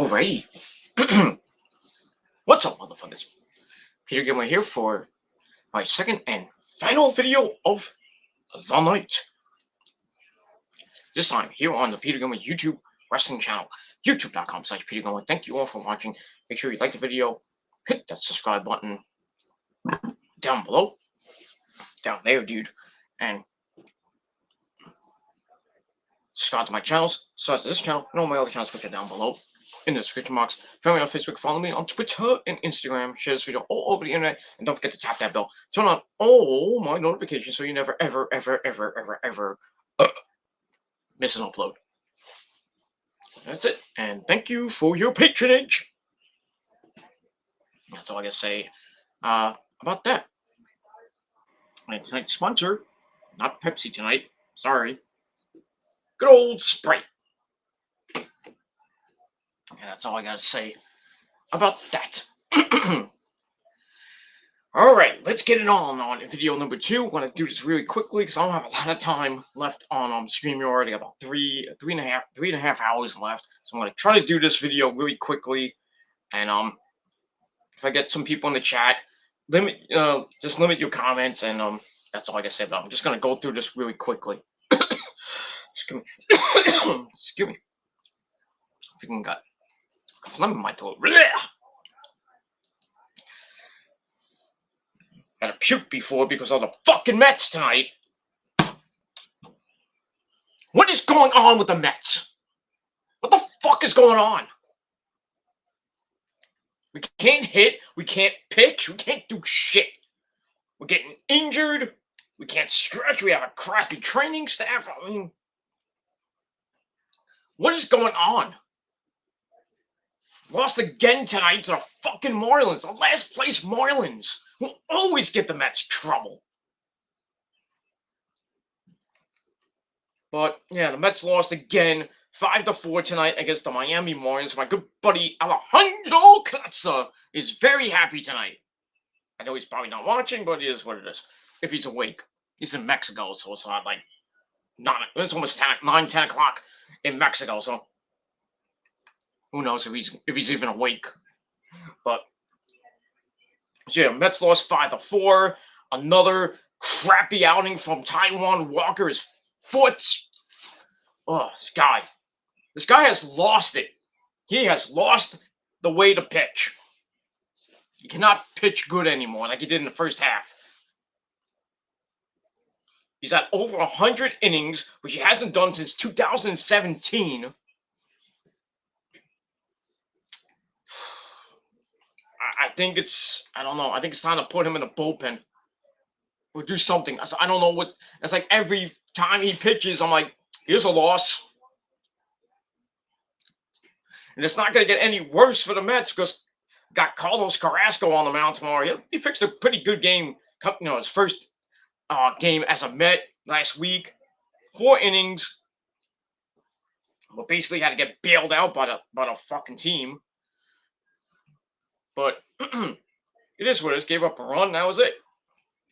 Alrighty. What's up, motherfuckers? Peter Gilmore here for my second and final video of the night. This time here on the Peter Gilmore YouTube wrestling channel, youtube.com/Peter Gilmore. Thank you all for watching. Make sure you like the video, hit that subscribe button down below, down there, dude, and subscribe to my channels. Subscribe to this channel and all my other channels, which are down below in the description box. Follow me on Facebook, follow me on Twitter and Instagram. Share this video all over the internet, and don't forget to tap that bell. Turn on all my notifications so you never, ever miss an upload. That's it, and thank you for your patronage. That's all I gotta say about that. And tonight's sponsor, not Pepsi tonight. Sorry. Good old Sprite. And that's all I gotta say about that. Alright, let's get it on video number 2. I'm gonna do this really quickly because I don't have a lot of time left on StreamYard. I got about three and a half hours left. So I'm gonna try to do this video really quickly. And if I get some people in the chat, just limit your comments, and that's all I gotta say about it. I'm just gonna go through this really quickly. Excuse me. Excuse me. I freaking got phlegm in my throat. Had to puke before because of the fucking Mets tonight. What is going on with the Mets? What the fuck is going on? We can't hit. We can't pitch. We can't do shit. We're getting injured. We can't stretch. We have a crappy training staff. I mean, what is going on? Lost again tonight to the fucking Marlins. The last place Marlins will always get the Mets trouble. But yeah, the Mets lost again, 5-4 tonight against the Miami Marlins. My good buddy Alejandro Katza is very happy tonight. I know he's probably not watching, but it is what it is. If he's awake, he's in Mexico, so it's not like it's almost 9-10 o'clock in Mexico. So who knows if he's even awake? But so yeah, Mets lost 5-4. Another crappy outing from Taijuan Walker. His foot. Oh, this guy has lost it. He has lost the way to pitch. He cannot pitch good anymore like he did in the first half. He's at over 100 innings, which he hasn't done since 2017. I think it's time to put him in the bullpen or do something. I don't know what. It's like every time he pitches, I'm like, here's a loss. And it's not going to get any worse for the Mets because got Carlos Carrasco on the mound tomorrow. He pitched a pretty good game. His first game as a Met last week. 4 innings. But basically had to get bailed out by the fucking team. But it is what it is. Gave up a run. That was it.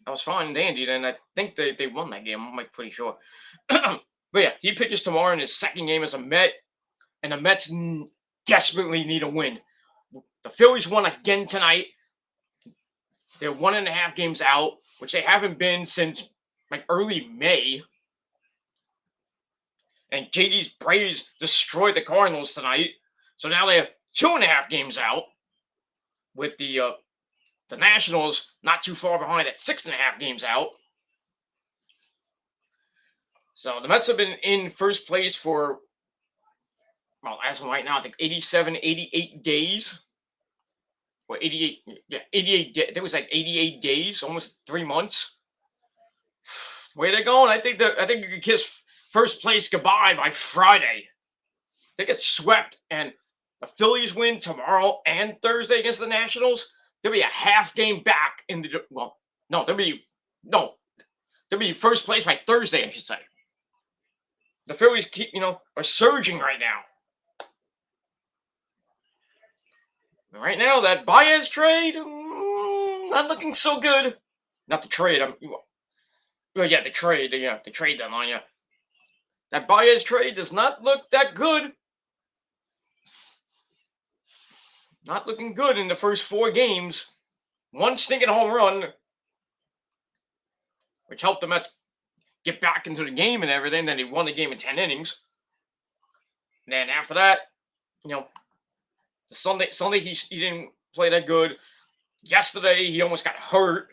That was fine and dandy. And I think they won that game. I'm pretty sure. But yeah, he pitches tomorrow in his second game as a Met. And the Mets desperately need a win. The Phillies won again tonight. They're 1.5 games out, which they haven't been since like early May. And JD's Braves destroyed the Cardinals tonight. So now they're 2.5 games out. With the Nationals not too far behind at 6.5 games out. So the Mets have been in first place for, well, as of right now, I think 87, 88 days. Or 88, yeah, 88, it was like 88 days, almost 3 months. Where they're going, I think you can kiss first place goodbye by Friday. They get swept, and the Phillies win tomorrow and Thursday against the Nationals. There'll be a half game back in the there'll be first place by Thursday, I should say. The Phillies are surging right now. And right now, that Baez trade not looking so good. Not the trade. The trade. Yeah, the trade deadline. Yeah, that Baez trade does not look that good. not looking good in the first 4 games. One stinking home run, which helped the Mets get back into the game and everything. Then they won the game in 10 innings. And then after that, the Sunday he didn't play that good. Yesterday he almost got hurt,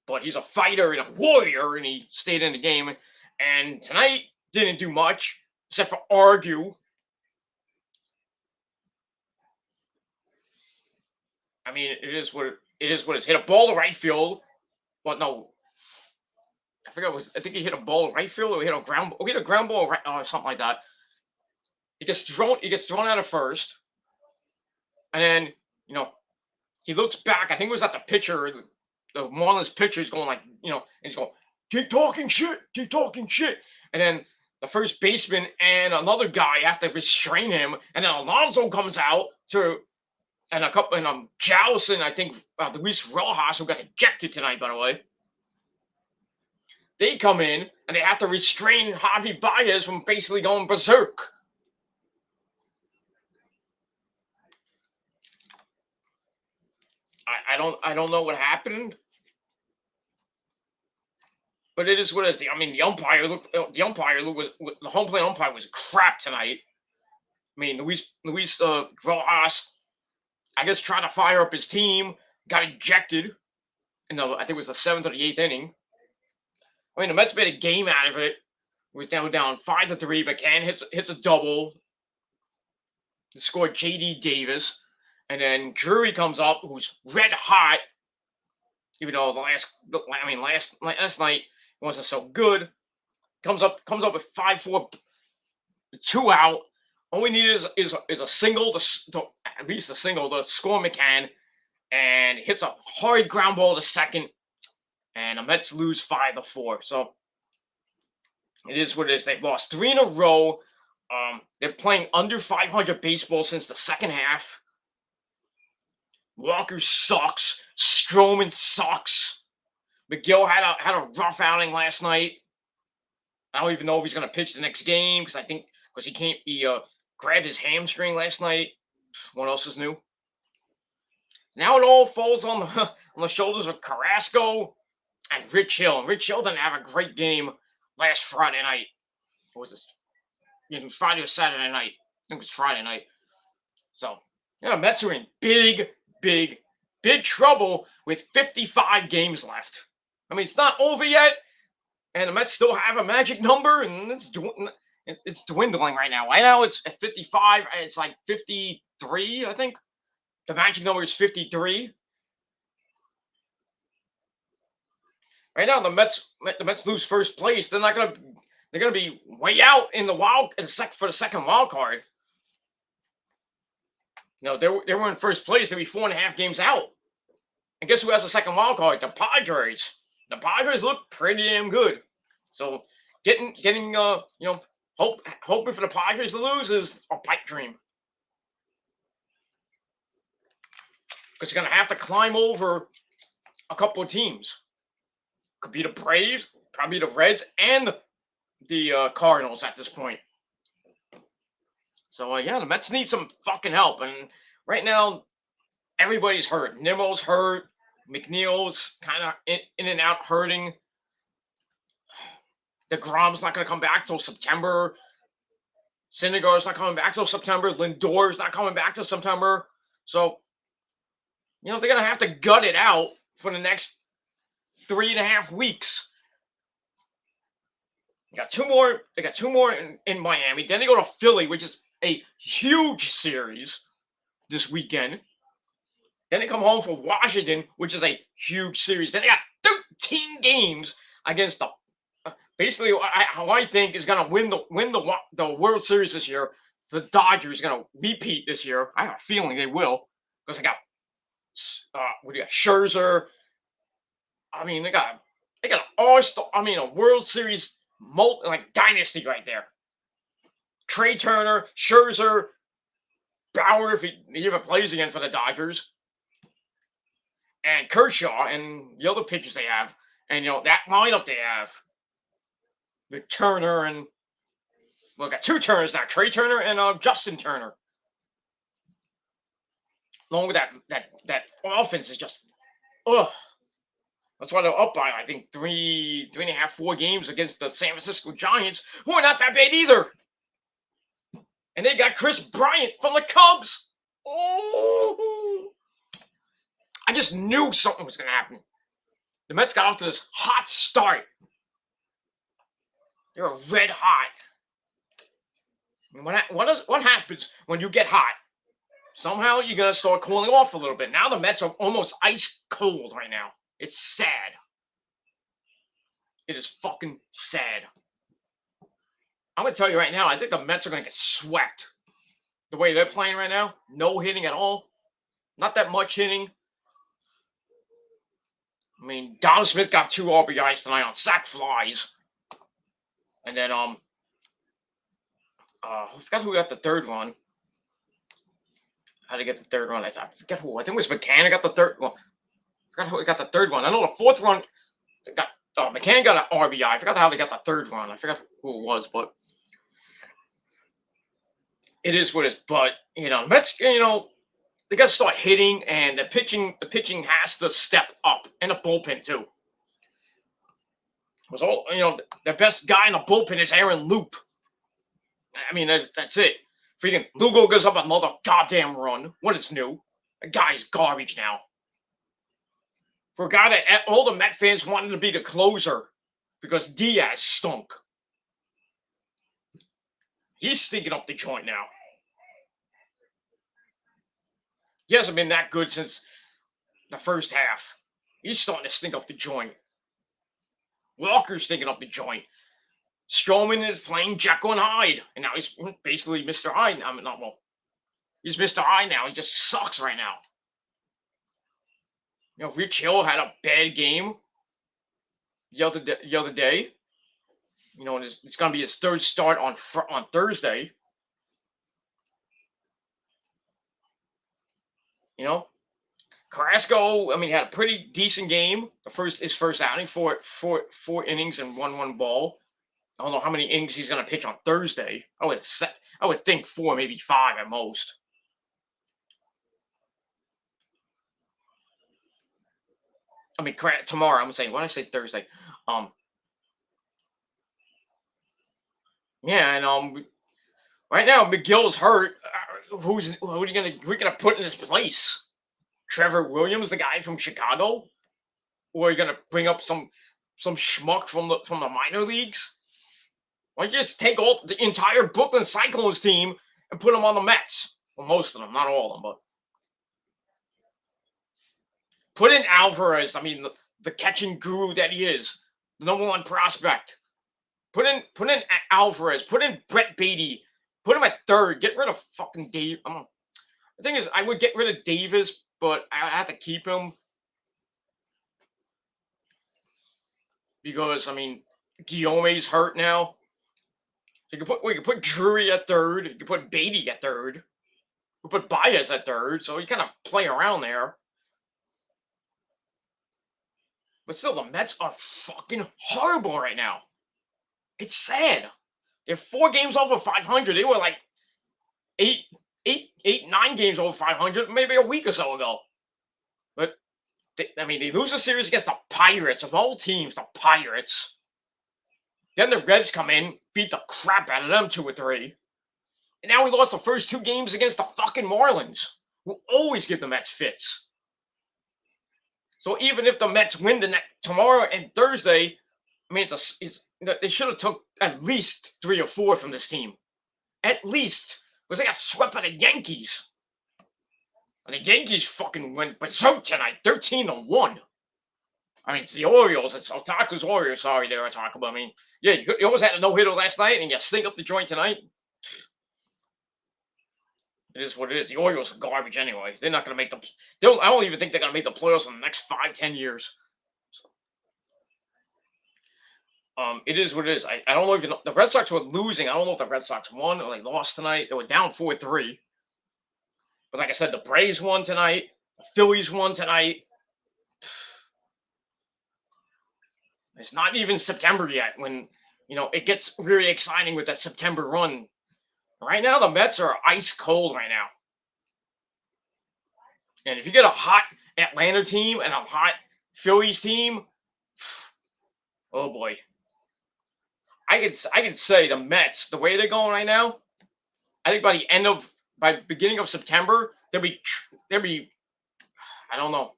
but he's a fighter and a warrior, and he stayed in the game. And tonight didn't do much except for argue. I mean, it is what it is. Hit a ball to right field. Well, no, I forgot. I think he hit a ball to right field, or he hit a ground ball, or something like that. He gets thrown out of first, and then he looks back. I think it was at the pitcher. The Marlins pitcher is going like, and he's going, keep talking shit. And then the first baseman and another guy have to restrain him. And then Alonso comes out and Jowson, I think, Luis Rojas, who got ejected tonight, by the way. They come in and they have to restrain Javi Baez from basically going berserk. I don't know what happened, but it is what it is. I mean, the home plate umpire was crap tonight. I mean, Luis Rojas, I guess, tried to fire up his team, got ejected in I think it was the 7th or the 8th inning. I mean, the Mets made a game out of it. It was down 5-3. McCann hits a double. They scored J.D. Davis. And then Drury comes up, who's red hot. Even though last night it wasn't so good. Comes up with 5-4, 2 out. All we need is a single at least a single to score McCann, and hits a hard ground ball to second, and the Mets lose 5-4. So it is what it is. They've lost 3 in a row. They're playing under 500 baseball since the second half. Walker sucks. Stroman sucks. McGill had a rough outing last night. I don't even know if he's going to pitch the next game because he grabbed his hamstring last night. What else is new? Now it all falls on the shoulders of Carrasco and Rich Hill. And Rich Hill didn't have a great game last Friday night. What was this? It was Friday or Saturday night. I think it was Friday night. So, Mets are in big trouble with 55 games left. I mean, it's not over yet, and the Mets still have a magic number, and it's dwindling right now. Right now, it's at 55. It's like 53, I think. The magic number is 53. Right now, the Mets lose first place. They're gonna be way out in the for the second wild card. They were in first place. They'd be 4.5 games out. And guess who has the second wild card? The Padres. The Padres look pretty damn good. So getting hoping for the Padres to lose is a pipe dream. Because you're gonna have to climb over a couple of teams. Could be the Braves, probably the Reds, and the Cardinals at this point. So, the Mets need some fucking help. And right now, everybody's hurt. Nimmo's hurt. McNeil's kind of in and out hurting. DeGrom's not going to come back till September. Syndergaard's not coming back till September. Lindor's not coming back till September. So, they're going to have to gut it out for the next 3.5 weeks. They got two more in Miami. Then they go to Philly, which is a huge series this weekend. Then they come home for Washington, which is a huge series. Then they got 13 games against basically how I think is going to win the World Series this year. The Dodgers are going to repeat this year. I have a feeling they will, because they got Scherzer. I mean, they got all-star. I mean, a World Series dynasty right there. Trey Turner, Scherzer, Bauer, if he ever plays again for the Dodgers, and Kershaw, and the other pitchers they have, and that lineup they have with Turner and got 2 Turners now, Trey Turner and Justin Turner. along with that offense is just, ugh. That's why they're up by, I think, three and a half, 4 games against the San Francisco Giants, who are not that bad either. And they got Chris Bryant from the Cubs. Oh, I just knew something was going to happen. The Mets got off to this hot start. They're red hot. What happens when you get hot? Somehow you're going to start cooling off a little bit. Now the Mets are almost ice cold right now. It's sad. It is fucking sad. I'm going to tell you right now, I think the Mets are going to get swept. The way they're playing right now, no hitting at all. Not that much hitting. I mean, Dom Smith got 2 RBIs tonight on sac flies. And then, I forgot who got the third run. How to get the third run? I forget who. I think it was McCann who got the third one. I forgot who got the third one. I know the fourth run got. McCann got an RBI. I forgot how they got the third run. I forgot who it was, but it is what it is. But the Mets, they got to start hitting, and the pitching has to step up, and the bullpen too. It was all the best guy in the bullpen is Aaron Loop. I mean, that's it. Freaking Lugo goes up another goddamn run. What is new? That guy's garbage now. For a guy that all the Met fans wanted to be the closer because Diaz stunk. He's stinking up the joint now. He hasn't been that good since the first half. He's starting to stink up the joint. Walker's stinking up the joint. Stroman is playing Jekyll and Hyde, and now he's basically Mr. Hyde. I mean, not well. He's Mr. Hyde now. He just sucks right now. Rich Hill had a bad game the other day. And it's going to be his third start on Thursday. Carrasco, he had a pretty decent game. His first outing, four innings and 1 ball. I don't know how many innings he's going to pitch on Thursday. I would think 4, maybe 5 at most. Tomorrow. I'm saying, what did I say Thursday? Yeah, and right now McGill's hurt. Who are you gonna put in his place? Trevor Williams, the guy from Chicago, or are you gonna bring up some schmuck from the minor leagues? Why don't you just take all the entire Brooklyn Cyclones team and put them on the Mets? Well, most of them, not all of them, but put in Alvarez. The catching guru that he is, the number 1 prospect. Put in Alvarez. Put in Brett Beatty. Put him at third. Get rid of fucking Dave. The thing is, I would get rid of Davis, but I would have to keep him because Guillaume's hurt now. We could put Drury at third. You could put Beatty at third. We put Baez at third. So you kind of play around there. But still, the Mets are fucking horrible right now. It's sad. They're 4 games over 500. They were like 9 games over 500 maybe a week or so ago. But, they lose a series against the Pirates. Of all teams, the Pirates. Then the Reds come in, beat the crap out of them 2 or 3. And now we lost the first 2 games against the fucking Marlins, who always give the Mets fits. So even if the Mets win tomorrow and Thursday, they should have took at least 3 or 4 from this team. At least. Because they got swept by the Yankees. And the Yankees fucking went berserk tonight, 13-1. It's the Orioles. It's Otaku's Orioles. Sorry there, Otaku. But you almost had a no-hitter last night, and you stink up the joint tonight. It is what it is. The Orioles are garbage anyway. They're not going to make I don't even think they're going to make the playoffs in the next 5-10 years. So, it is what it is. I don't know if the Red Sox were losing. I don't know if the Red Sox won or they lost tonight. They were down 4-3. But like I said, the Braves won tonight. The Phillies won tonight. It's not even September yet when, it gets really exciting with that September run. Right now, the Mets are ice cold right now. And if you get a hot Atlanta team and a hot Phillies team, oh boy. I can say the Mets, the way they're going right now, I think by beginning of September, they'll be I don't know.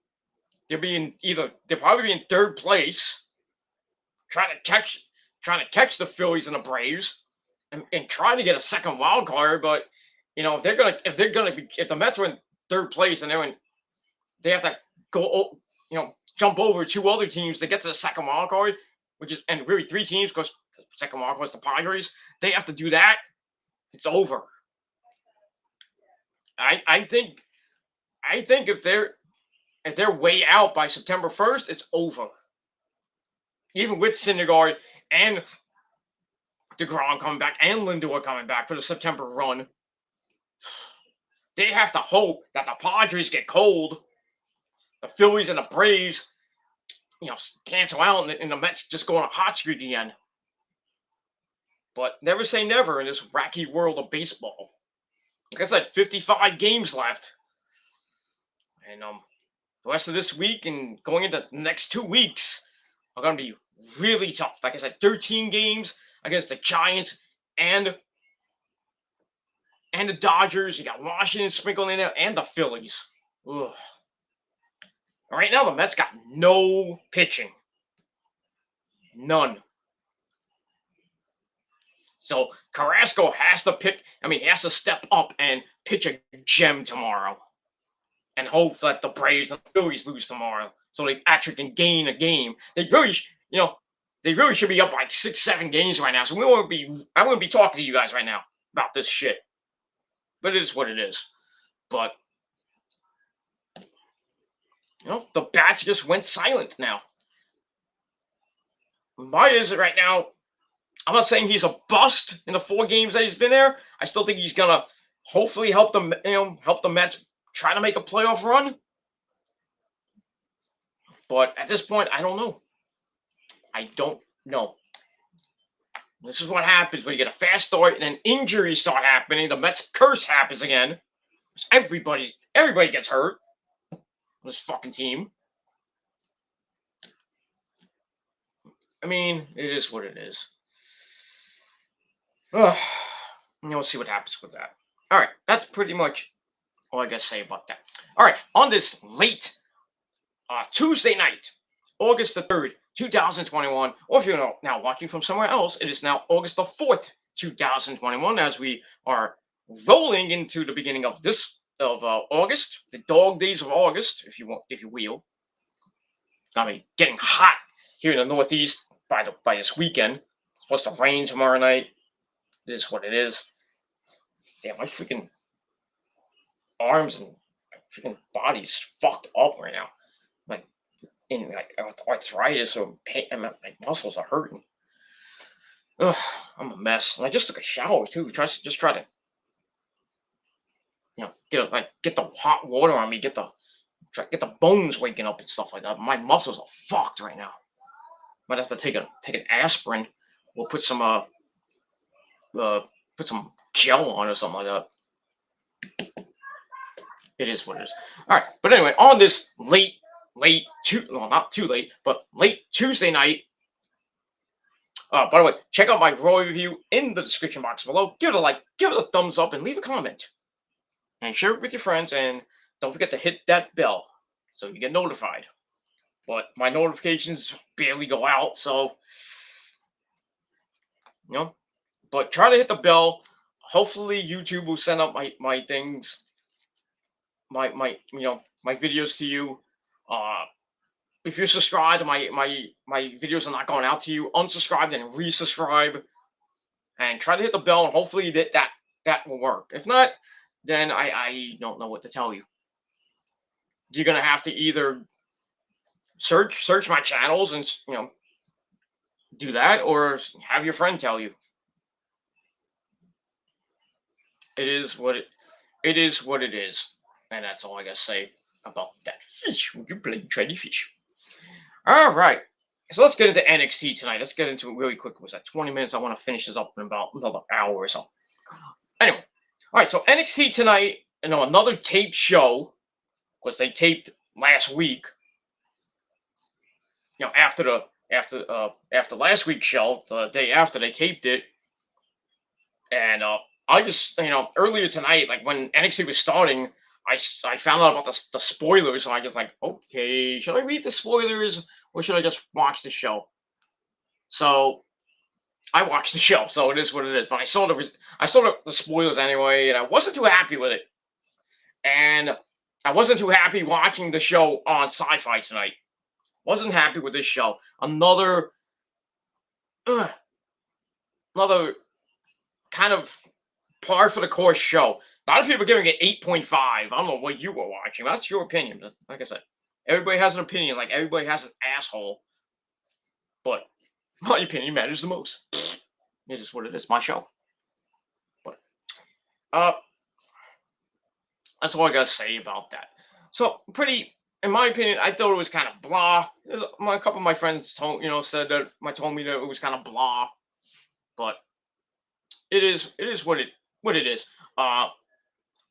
They'll probably be in third place, trying to catch the Phillies and the Braves, and try to get a second wild card. But if the Mets are in third place and they have to go, jump over two other teams to get to the second wild card, and really three teams because the second wild card is the Padres. They have to do that. It's over. I think if they're way out by September 1st, it's over. Even with Syndergaard and DeGrom coming back and Lindor coming back for the September run, they have to hope that the Padres get cold, the Phillies and the Braves, cancel out, and the Mets just go on a hot streak again. But never say never in this wacky world of baseball. Like I said, 55 games left. And the rest of this week and going into the next 2 weeks are going to be really tough. Like I said, 13 games against the Giants and the Dodgers. You got Washington sprinkled in there and the Phillies. Ugh. Right now, the Mets got no pitching. None. So Carrasco has to step up and pitch a gem tomorrow. And hope that the Braves and the Phillies lose tomorrow so they actually can gain a game. They really should be up like 6-7 games right now. So I wouldn't be talking to you guys right now about this shit. But it is what it is. But the bats just went silent now. My is it right now. I'm not saying he's a bust in the 4 games that he's been there. I still think he's gonna hopefully help the Mets try to make a playoff run. But at this point, I don't know. I don't know. This is what happens when you get a fast start and then injuries start happening. The Mets curse happens again. Everybody gets hurt. This fucking team. I mean, it is what it is. We'll see what happens with that. All right, that's pretty much all I got to say about that. All right, on this late Tuesday night, August the 3rd, 2021, or if you're now watching from somewhere else, it is now August the 4th, 2021, as we are rolling into the beginning of August, the dog days of August, if you will. I mean, getting hot here in the Northeast by this weekend. It's supposed to rain tomorrow night. It is what it is. Damn, my freaking arms and freaking body's fucked up right now. Like in arthritis or pain, my muscles are hurting. Ugh, I'm a mess. And I just took a shower too. Try to get the hot water on me, get the bones waking up and stuff like that. My muscles are fucked right now. Might have to take an aspirin. We'll put some gel on or something like that. It is what it is. All right, but anyway, on this not too late, but late Tuesday night. By the way, check out my Raw review in the description box below. Give it a like, give it a thumbs up, and leave a comment. And share it with your friends, and don't forget to hit that bell so you get notified. But my notifications barely go out, so but try to hit the bell. Hopefully YouTube will send out my things, my videos to you. If you're subscribed, my videos are not going out to you. Unsubscribe and resubscribe, and try to hit the bell, and hopefully that will work. If not, then I don't know what to tell you. You're gonna have to either search my channels and do that, or have your friend tell you. It is what it is, and that's all I gotta say about that fish. Would you play trendy fish? All right, so let's get into NXT tonight. Let's get into it really quick. It was at 20 minutes. I want to finish this up in about another hour or so. Anyway, all right. So NXT tonight, another taped show. because they taped last week. You know, after last week's show, the day after they taped it, and I just earlier tonight, like when NXT was starting, I found out about the spoilers, so I was like, okay, should I read the spoilers or should I just watch the show? So I watched the show, so it is what it is. But I saw the spoilers anyway, and I wasn't too happy with it. And I wasn't too happy watching the show on Sci-Fi tonight. Wasn't happy with this show. Another kind of par for the course show. A lot of people are giving it 8.5. I don't know what you were watching. That's your opinion. Like I said, everybody has an opinion. Like everybody has an asshole. But my opinion matters the most. It is what it is. My show. But that's all I gotta say about that. So in my opinion, I thought it was kind of blah. A couple of my friends told me that it was kind of blah. But it is what it is.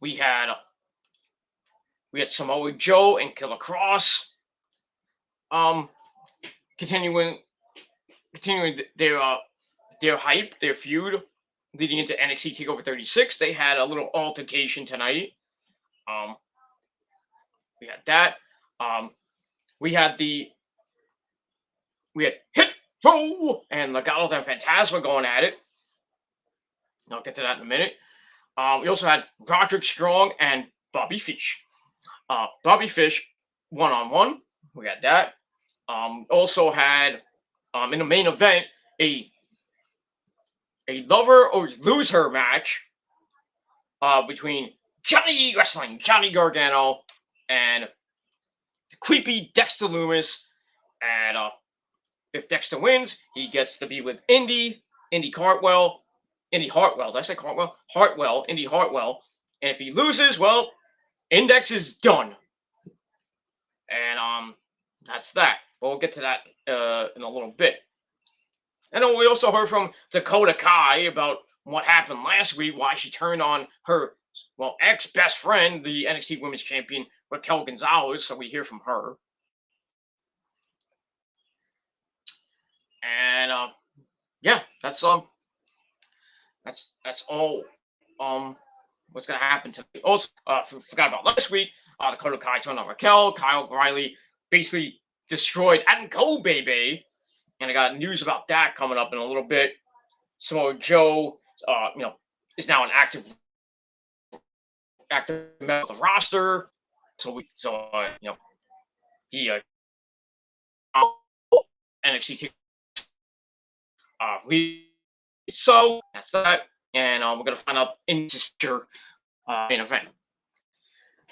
We had Samoa Joe and Killer Cross. Continuing their hype, their feud, leading into NXT TakeOver 36. They had a little altercation tonight. We had that. We had Hit Row and Legado and Fantasma going at it. I'll get to that in a minute. We also had Roderick Strong and Bobby Fish. Bobby Fish one-on-one. We had that. Also had in the main event a lover or lose her match between Johnny Gargano and the creepy Dexter Lumis. And if Dexter wins, he gets to be with Indy Hartwell. Did I say Cartwell? Indy Hartwell. And if he loses, well, Index is done. And that's that. But we'll get to that in a little bit. And then we also heard from Dakota Kai about what happened last week, why she turned on her ex-best friend, the NXT Women's Champion, Raquel Gonzalez. So we hear from her. And yeah, that's all. What's gonna happen today? Also, forgot about last week. Dakota Kai turned on Raquel. Kyle O'Reilly basically destroyed and go baby. And I got news about that coming up in a little bit. Samoa Joe, is now an active member of the roster. He NXT. So that's that, and we're gonna find out in this main event.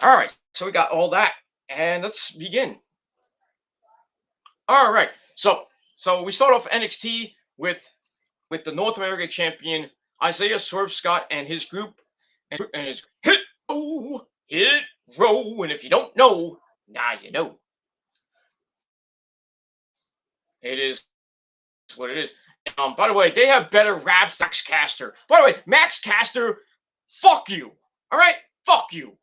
All right, so we got all that, and let's begin. All right, so we start off NXT with the North American champion Isaiah Swerve Scott and his group, and his Hit Row, and if you don't know, now you know. It is what it is. By the way, they have better raps than Max Caster. By the way, Max Caster, fuck you. All right, fuck you,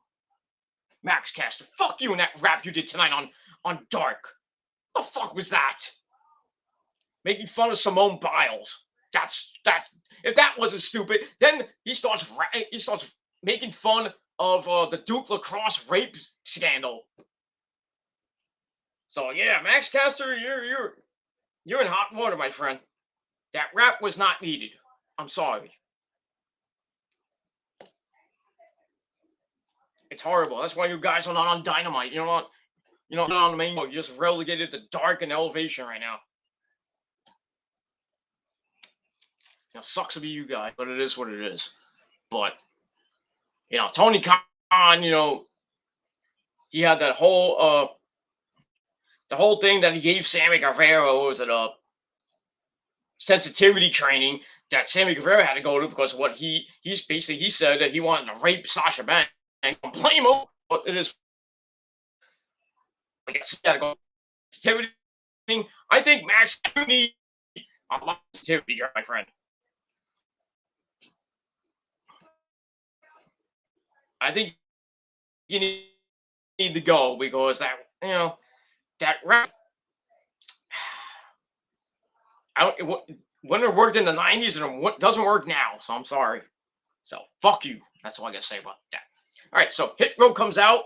Max Caster. Fuck you in that rap you did tonight on Dark. What the fuck was that? Making fun of Simone Biles. That's if that wasn't stupid, then he starts making fun of the Duke Lacrosse rape scandal. So yeah, Max Caster, you're in hot water, my friend. That rap was not needed. I'm sorry. It's horrible. That's why you guys are not on Dynamite. You're not on the main. You're just relegated to Dark and Elevation right now. Sucks to be you guys, but it is what it is. But Tony Khan, he had that whole the whole thing that he gave Sammy Guevara was a sensitivity training that Sammy Guevara had to go to because what he said that he wanted to rape Sasha Banks. And blame him, but it is. I guess got to go sensitivity. I think Max, you need a lot of sensitivity, my friend. I think you need need to go because that that rap. When it worked in the 90s and it doesn't work now, so I'm sorry. So fuck you. That's all I gotta say about that. All right, so Hit Row comes out,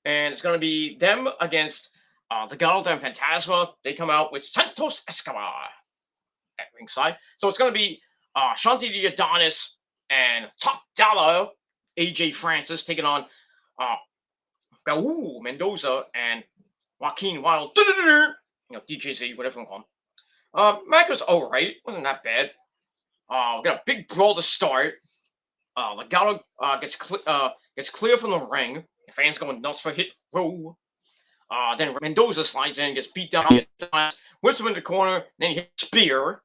and it's gonna be them against the Legado and Fantasma. They come out with Santos Escobar at ringside. So it's gonna be Shanti the Adonis and Top Dollar AJ Francis taking on Raul Mendoza and Joaquin Wild. DJZ, whatever you call him. Match was alright, wasn't that bad. We got a big brawl to start. Legado gets clear from the ring. The fans going nuts for Hit Row. Then Mendoza slides in, gets beat down, whips him in the corner, then he hits spear.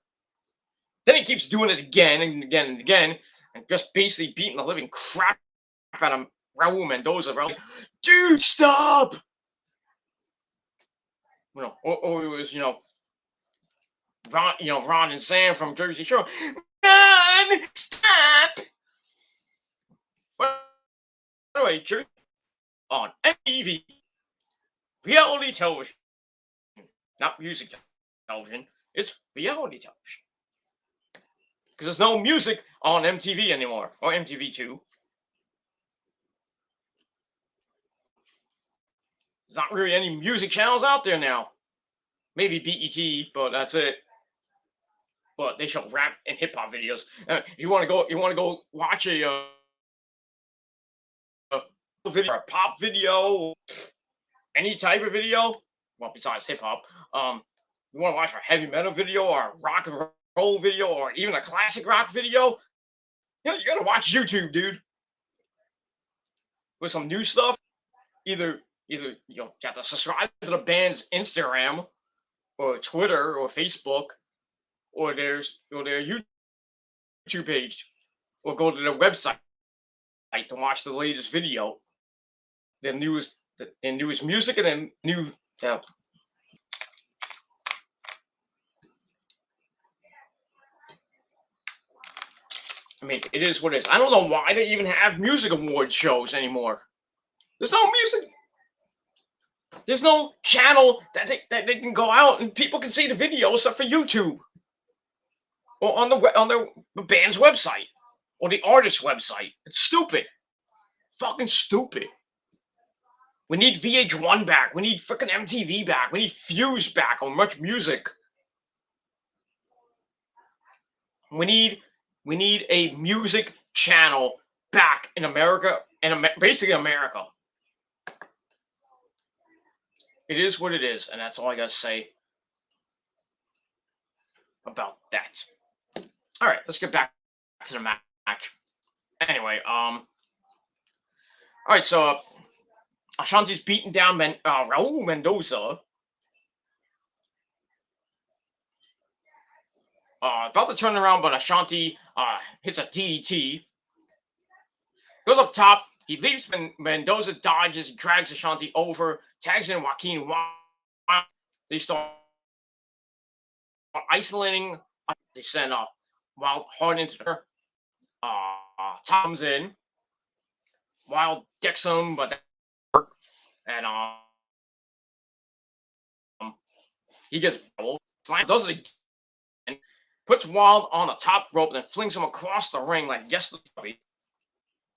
Then he keeps doing it again and again and again, and just basically beating the living crap out of Raul Mendoza. Dude, stop! Or it was Ron and Sam from Jersey Shore. Ron, stop! By the way, Jersey on MTV, reality television, not music television. It's reality television because there's no music on MTV anymore or MTV2. There's not really any music channels out there now. Maybe BET, but that's it. But they show rap and hip hop videos. If you want to go watch a video, or a pop video, any type of video. Well, besides hip hop, you want to watch a heavy metal video or a rock and roll video or even a classic rock video? You gotta watch YouTube, dude. With some new stuff, either you have to subscribe to the band's Instagram or Twitter or Facebook or their YouTube page, or go to their website to watch the latest video, the newest music, and then new. I mean, it is what it is. I don't know why they even have music award shows anymore. There's no music. There's no channel that they can go out and people can see the video except for YouTube or on the band's website or the artist's website. It's stupid. Fucking stupid. We need VH1 back. We need freaking MTV back. We need Fuse back on Much Music. We need a music channel back in America, and basically America. It is what it is, and that's all I gotta say about that. All right, let's get back to the match. Anyway, all right, so Ashanti's beating down Raul Mendoza. About to turn around, but Ashanti hits a DDT. Goes up top. He leaves. Mendoza dodges, drags Ashanti over, tags in Joaquin Wild. They start isolating. They send Wild hard into the. Tom's in. Wild decks him, but and he gets slammed. Does it again. Puts Wild on the top rope and then flings him across the ring like yesterday.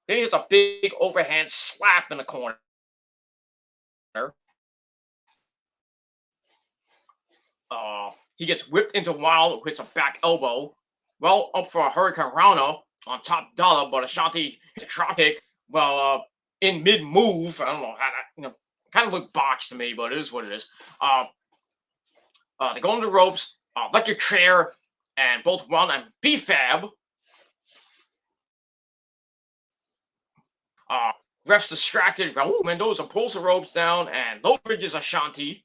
Then he hits a big overhand slap in the corner. He gets whipped into Wild, hits a back elbow. Well, up for a Hurricane Rana on Top Dollar, but Ashanti hits a drop kick. Well, in mid move, I don't know how that, kind of looked botched to me, but it is what it is. They go on the ropes, electric chair, and both Wild and B-Fab. Ref's distracted. Raul Mendoza pulls the ropes down and low bridges Ashanti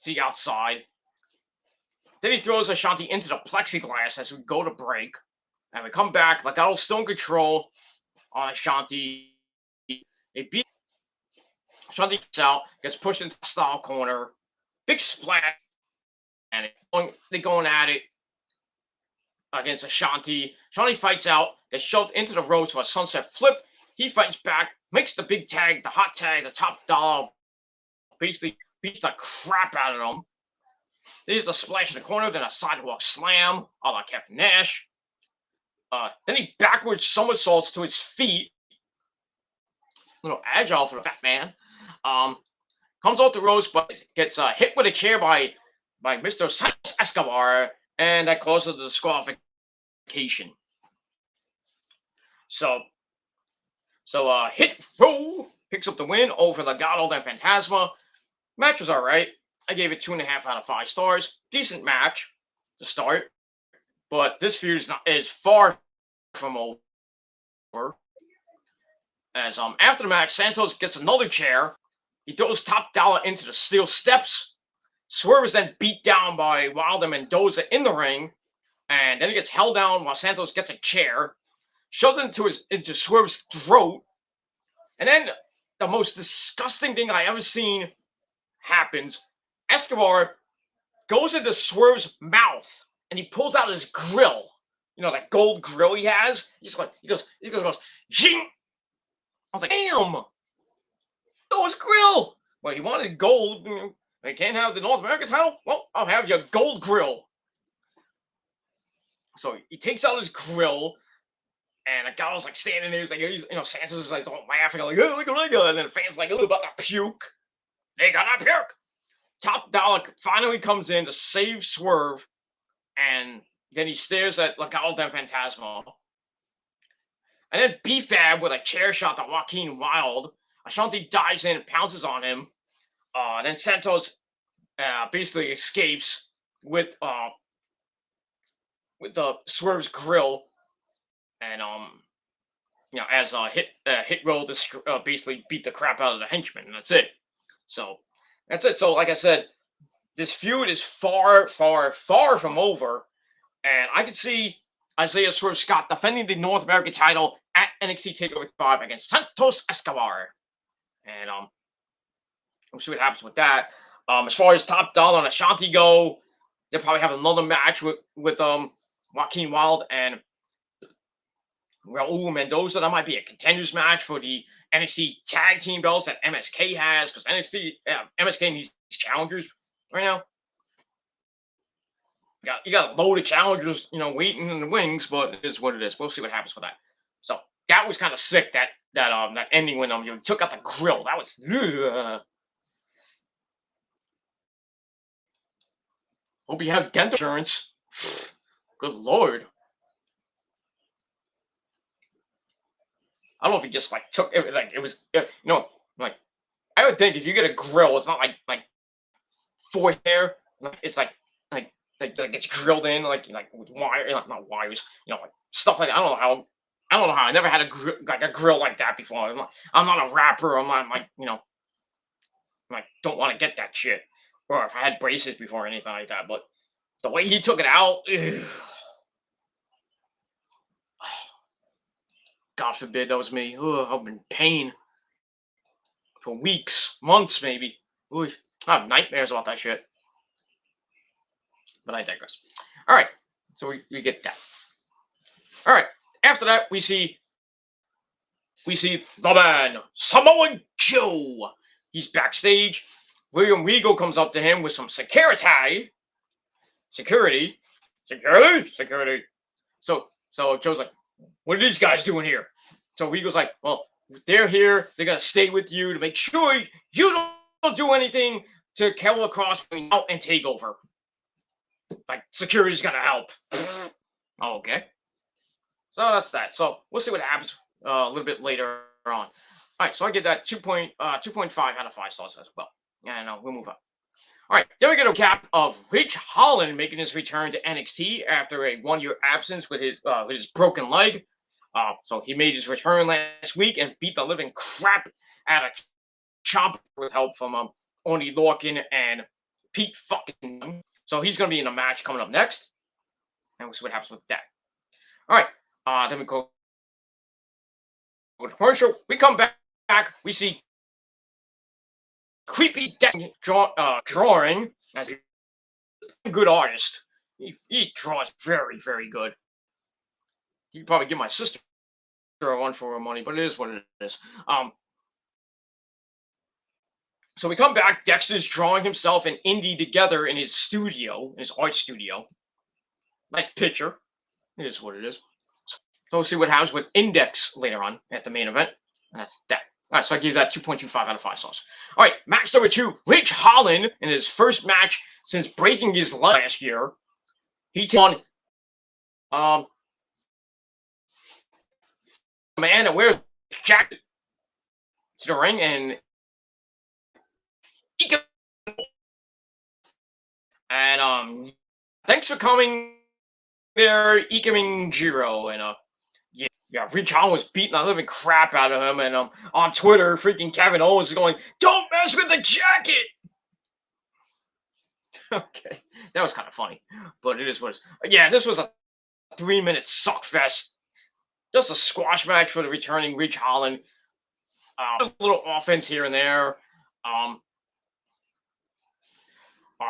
to the outside. Then he throws Ashanti into the plexiglass as we go to break. And we come back. Legado still in control on Ashanti. They beat Ashanti gets out, gets pushed into the style corner. Big splash. And they're going at it against Ashanti. Ashanti fights out, gets shoved into the ropes for a sunset flip. He fights back, makes the big tag, the hot tag, the top dollar, basically beats the crap out of him. There's a splash in the corner, then a sidewalk slam, a la Kevin Nash. Then he backwards somersaults to his feet. A little agile for the fat man. Comes off the ropes, but gets hit with a chair by Mr. Santos Escobar, and that causes the disqualification. So Hit Row picks up the win over Legado del Fantasma. Match was alright. I gave it 2.5 out of 5 stars. Decent match to start, but this feud is far from over. As after the match, Santos gets another chair. He throws Top Dollar into the steel steps. Swerve is then beat down by Wilder Mendoza in the ring, and then he gets held down while Santos gets a chair, shoves it into Swerve's throat, and then the most disgusting thing I ever seen happens. Escobar goes into Swerve's mouth and he pulls out his grill. You know, that gold grill he has? He goes, zing! I was like, damn! Oh, his grill! Well, he wanted gold. They can't have the North American title? Well, I'll have your gold grill. So he takes out his grill, and the guy was like standing there. He's like, Santos is like laughing, like, oh, look at that. And then the fans like, oh, about to puke. They gotta puke. Top Dollar finally comes in to save Swerve, and then he stares at Legado del Fantasma. And then B-Fab with a chair shot to Joaquin Wilde. Ashanti dives in and pounces on him. Then Santos basically escapes with the Swerve's grill, and as Hit Row basically beat the crap out of the henchman, and that's it. So that's it. So like I said, this feud is far, far, far from over, and I could see Isaiah Swerve Scott defending the North American title at NXT TakeOver 5 against Santos Escobar, and we'll see what happens with that. As far as Top Dollar and Ashanti go, they'll probably have another match with Joaquin Wilde and Raul Mendoza. That might be a contenders match for the NXT tag team belts that MSK has, because MSK needs challengers right now. You got a load of challengers, waiting in the wings, but it is what it is. We'll see what happens with that. So that was kind of sick. That ending when you took out the grill. That was. Hope you have dental insurance. Good Lord. I don't know if he just took it, it was, I would think if you get a grill, it's not like fourth hair. It's like it's drilled in with wire, not wires, stuff like that. I don't know how. I never had a grill like that before. I'm not a rapper. I'm not don't want to get that shit. Or if I had braces before or anything like that. But the way he took it out, God forbid that was me. I'm in pain for weeks, months maybe. I have nightmares about that shit. But I digress. All right, so we get that. All right, after that we see the man Samoa Joe. He's backstage. William Regal comes up to him with some security. So Joe's like, what are these guys doing here? So Regal's like, well, they're here. They're going to stay with you to make sure you don't do anything to come across between now and TakeOver. Security's going to help. Okay. So that's that. So we'll see what happens a little bit later on. All right, so I get that 2.5 out of 5 stars as well. And we'll move on. All right, then we get a recap of Ridge Holland making his return to NXT after a 1-year absence with his broken leg. So he made his return last week and beat the living crap out of Ciampa with help from Oney Lorcan and Pete fucking. So he's going to be in a match coming up next. And we'll see what happens with that. All right, then we go to commercial. We come back. We see Creepy drawing as a good artist. He draws very, very good. He'd probably give my sister I won for money, but it is what it is. So we come back. Dexter's drawing himself and Indy together in his studio, his art studio. Nice picture. It is what it is. So we'll see what happens with Index later on at the main event. And that's that. All right, so I give that 2.25 out of 5 stars. All right, match number 2. Ridge Holland in his first match since breaking his leg last year. He took on a man that wears a jacket to the ring, and thanks for coming there, Ikemen Jiro. And yeah, Ridge Holland was beating the living crap out of him, and on Twitter, freaking Kevin Owens is going, "Don't mess with the jacket." Okay, that was kind of funny, but it is what it is. Yeah, this was a 3-minute suckfest. Just a squash match for the returning Ridge Holland. A little offense here and there.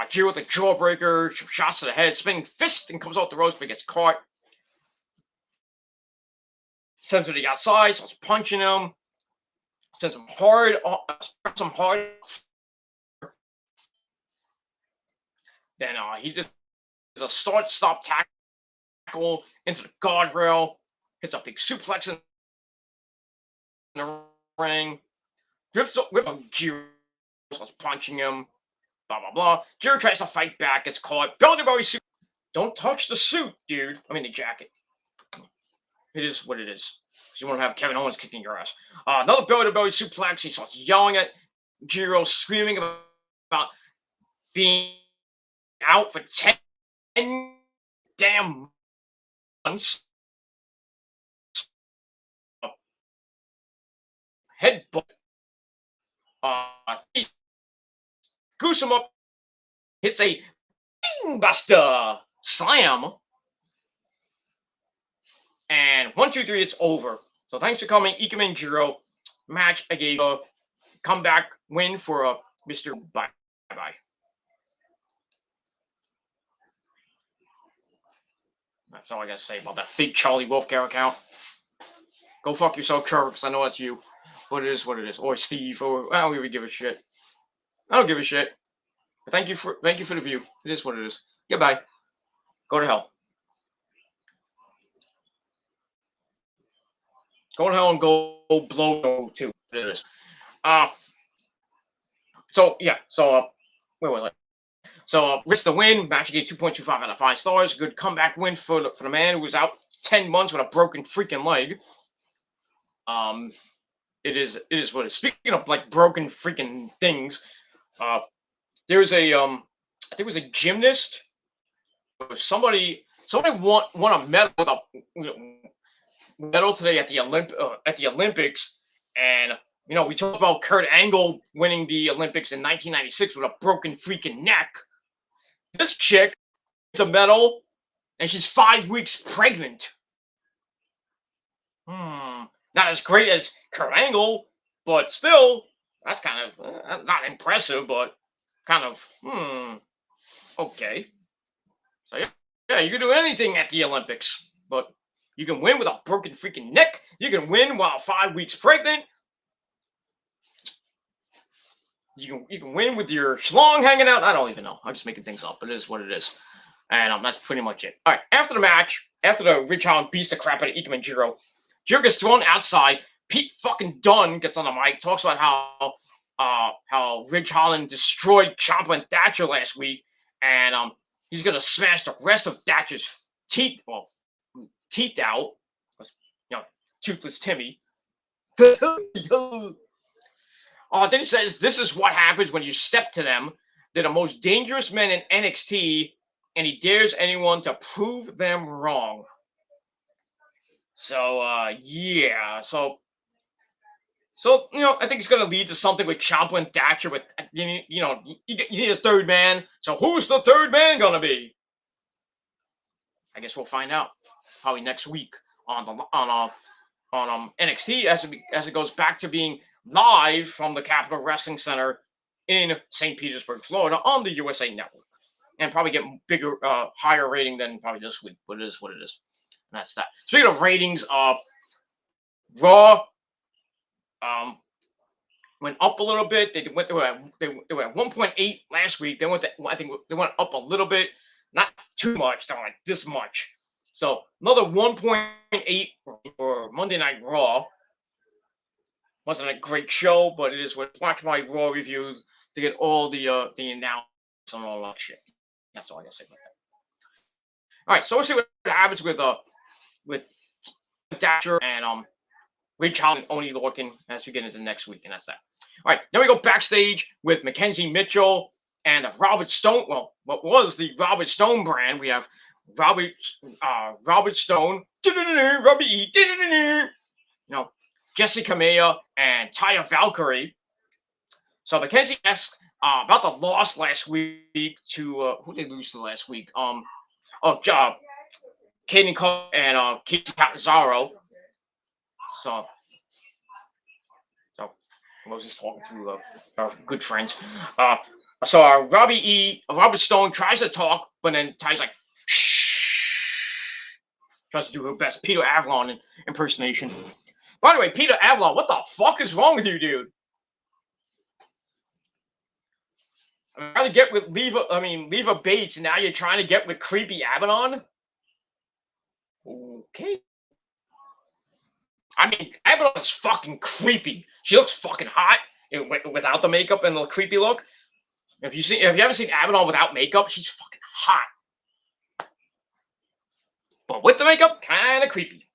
Jiro with a jawbreaker, shots to the head, spinning fist, and comes off the ropes but gets caught. Sends him to the outside, starts punching him. Sends him hard. Then he just does a start-stop tackle into the guardrail. Hits a big suplex in the ring. Whips up Jiro, starts punching him. Blah, blah, blah. Jiro tries to fight back, gets caught. Belly suit. Don't touch the suit, dude. I mean, the jacket. It is what it is. You want to have Kevin Owens kicking your ass. Another belly-to-belly suplex. He starts yelling at Jiro, screaming about being out for 10 damn months. Headbutt. Goose him up. Hits a buster slam. And 1, 2, 3, it's over. So thanks for coming, Ikemen Jiro. Match, I gave a comeback win for Mr. Bye-bye. That's all I gotta say about that fake Charlie Wolfcow account. Go fuck yourself, Trevor, because I know that's you. But it is what it is. Or Steve, or I don't even give a shit. I don't give a shit. But thank you for the view. It is what it is. Goodbye. Go to hell. Go to hell and go blow too. It is. So yeah. So where was I? So risk the win. Match gave 2.25 out of 5 stars. Good comeback win for the man who was out 10 months with a broken freaking leg. It is what it is. Speaking of like broken freaking things, there's a I think it was a gymnast. Somebody won a medal with a medal today at the Olympics, and we talked about Kurt Angle winning the Olympics in 1996 with a broken freaking neck. This chick gets a medal, and she's 5 weeks pregnant. Not as great as Kurt Angle, but still, that's kind of not impressive, but kind of okay. So yeah, you can do anything at the Olympics, but you can win with a broken freaking neck. You can win while 5 weeks pregnant. You can win with your schlong hanging out. I don't even know. I'm just making things up, but it is what it is. And that's pretty much it. All right, after the match, after the Ridge Holland beats the crap out of Ikemen Jiro, Jiro gets thrown outside. Pete fucking Dunne gets on the mic, talks about how Ridge Holland destroyed Ciampa and Thatcher last week, and he's gonna smash the rest of Thatcher's teeth out. Toothless Timmy. Then he says, "This is what happens when you step to them. They're the most dangerous men in NXT, and he dares anyone to prove them wrong." So, yeah. So I think it's going to lead to something with Ciampa and Thatcher. With you need a third man. So who's the third man going to be? I guess we'll find out probably next week on NXT as it goes back to being live from the Capitol Wrestling Center in St. Petersburg, Florida, on the USA Network, and probably get bigger, higher rating than probably this week. But it is what it is. And that's that. Speaking of ratings, Raw went up a little bit. They were at 1.8 last week. They went to, I think they went up a little bit, not too much, not like this much. So another 1.8 for Monday Night Raw. Wasn't a great show, but it is what. Watch my Raw reviews to get all the announcements and all that shit. That's all I gotta say about that. All right, so we'll see what happens with Dasher and Rich Holland and Oni Lorcan as we get into next week, and that's that. All right, then we go backstage with Mackenzie Mitchell and Robert Stone. Well, what was the Robert Stone brand? We have Robert Stone, Robbie E, Jessica Maya and Taya Valkyrie. So Mackenzie asked about the loss last week to who did they lose to last week? Kaden Cole and Casey Catanzaro. So I was just talking to our good friends. So Robert Stone tries to talk, but then Ty's like, shh. Tries to do her best Peter Avalon impersonation. By the way, Peter Avalon, what the fuck is wrong with you, dude? I'm trying to get with Leva Bates, and now you're trying to get with creepy Avalon? Okay. I mean, Avalon is fucking creepy. She looks fucking hot without the makeup and the creepy look. If you haven't seen Avalon without makeup, she's fucking hot. But with the makeup, kind of creepy.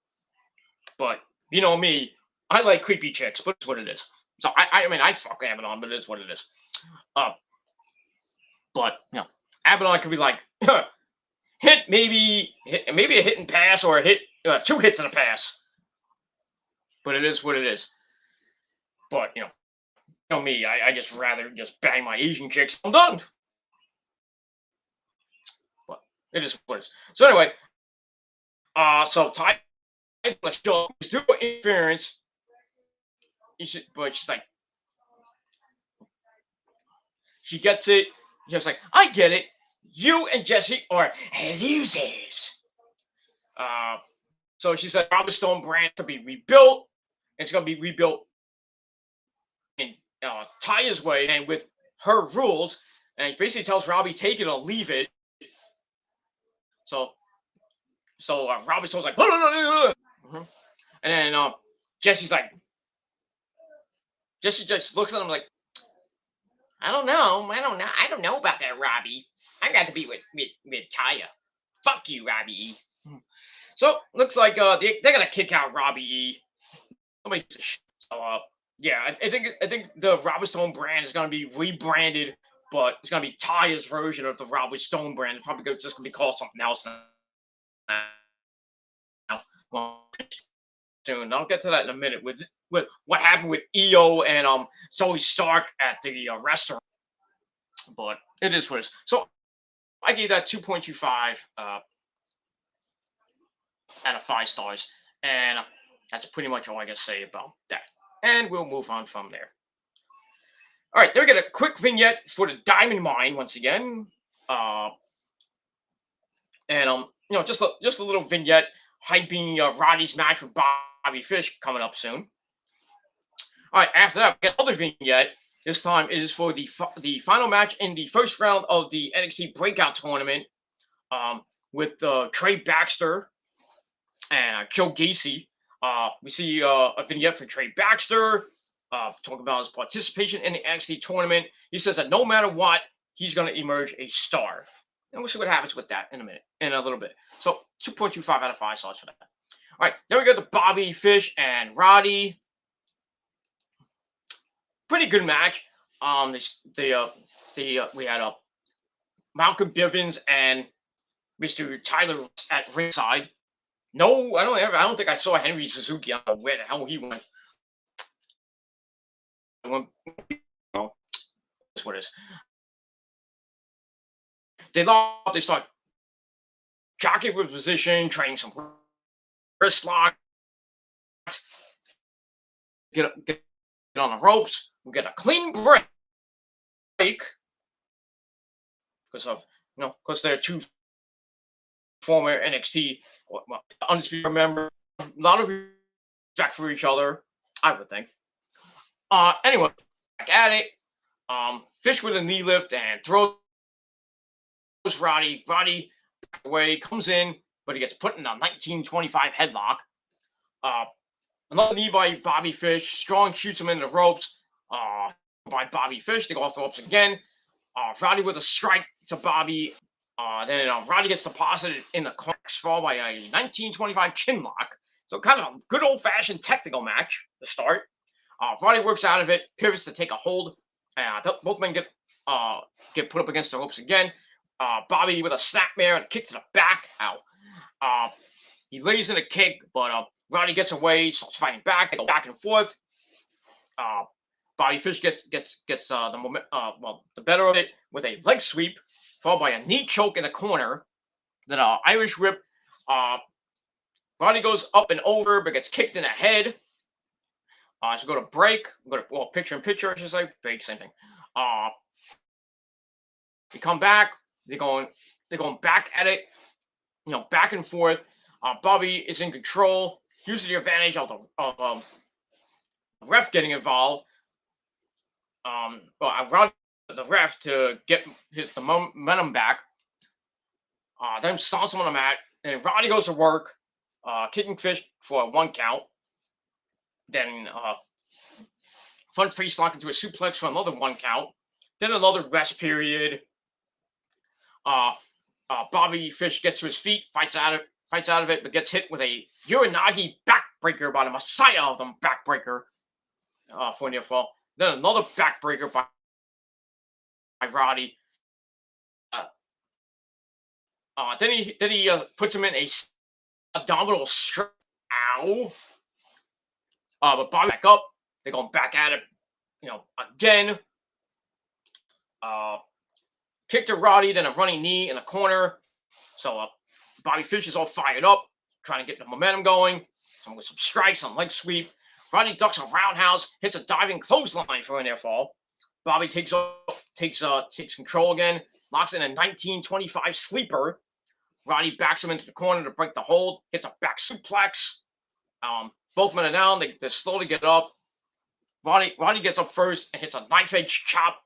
But you know me, I like creepy chicks, but it's what it is. So I fuck Avalon, but it is what it is. But Avalon could be like maybe a hit and pass, or a hit, 2 hits and a pass. But it is what it is. But you know me, I just rather just bang my Asian chicks. I'm done. But it is what it is. So anyway, so Ty was doing interference. But she's like, she gets it. She's like, I get it. You and Jesse are losers. So she said Robert Stone brand to be rebuilt. It's going to be rebuilt in Taya's way and with her rules. And he basically tells Robbie, take it or leave it. So Robert Stone's like, mm-hmm. And then Jesse just looks at him like, I don't know about that, Robbie. I got to be with Taya. Fuck you, Robbie E. So looks like they're gonna kick out Robbie E. Nobody gives a shit. So yeah, I think the Robert Stone brand is gonna be rebranded, but it's gonna be Taya's version of the Robert Stone brand. It's probably just gonna be called something else now. Well, soon. I'll get to that in a minute with what happened with Io and Zoe Stark at the restaurant. But it is what it is. So I gave that 2.25 out of 5 stars, and that's pretty much all I can say about that. And we'll move on from there. All right, then we get a quick vignette for the Diamond Mine once again, and just a little vignette hyping Roddy's match with Bobby Fish coming up soon. All right, after that, we get another vignette. This time it is for the final match in the first round of the NXT Breakout Tournament with Trey Baxter and Joe Gacy. We see a vignette for Trey Baxter talking about his participation in the NXT tournament. He says that no matter what, he's going to emerge a star. And we'll see what happens with that in a little bit. So 2.25 out of 5 stars for that. All right, then we got the Bobby Fish and Roddy. Pretty good match. We had Malcolm Bivens and Mr. Tyler at ringside. No, I don't think I saw Henry Suzuki. I don't know where the hell he went. That's what it is. They start jockeying for position, training some wrist locks, get on the ropes. We get a clean break because they're 2 former NXT undisputed members. A lot of respect for each other, I would think. Anyway, back at it. Fish with a knee lift and throws Roddy. Roddy away, comes in, but he gets put in a 1925 headlock. Another knee by Bobby Fish. Strong shoots him in the ropes. By Bobby Fish, they go off the ropes again. Roddy with a strike to Bobby. Then Roddy gets deposited in the corners fall by a 1925 chin lock. So kind of a good old-fashioned technical match to start. Roddy works out of it, pivots to take a hold. Both men get put up against the ropes again. Bobby with a snapmare and a kick to the back. Ow. He lays in a kick, but Roddy gets away, starts fighting back. They go back and forth. Bobby Fish gets the better of it with a leg sweep, followed by a knee choke in the corner. Then an Irish whip. Roddy goes up and over, but gets kicked in the head. So go to break. Picture in picture, I should say. Break, same thing. They come back. They're going back at it. Back and forth. Bobby is in control. Uses the advantage of the ref getting involved. Roddy the ref to get the momentum back. Then stomps him on the mat. And Roddy goes to work, kicking Fish for a 1 count. Then front face lock into a suplex for another 1 count. Then another rest period. Bobby Fish gets to his feet, fights out of it, but gets hit with a Uranagi backbreaker by the Messiah of them backbreaker for a near fall. Then another backbreaker by Roddy. Then he puts him in a abdominal strap. Ow. But Bobby back up. They're going back at it, again. Kick to Roddy, then a running knee in the corner. So Bobby Fish is all fired up, trying to get the momentum going. With some strikes, some leg sweep. Roddy ducks a roundhouse, hits a diving clothesline for a near fall. Bobby takes control again, locks in a 1925 sleeper. Roddy backs him into the corner to break the hold, hits a back suplex. Both men are down. They slowly get up. Roddy gets up first and hits a knife edge chop,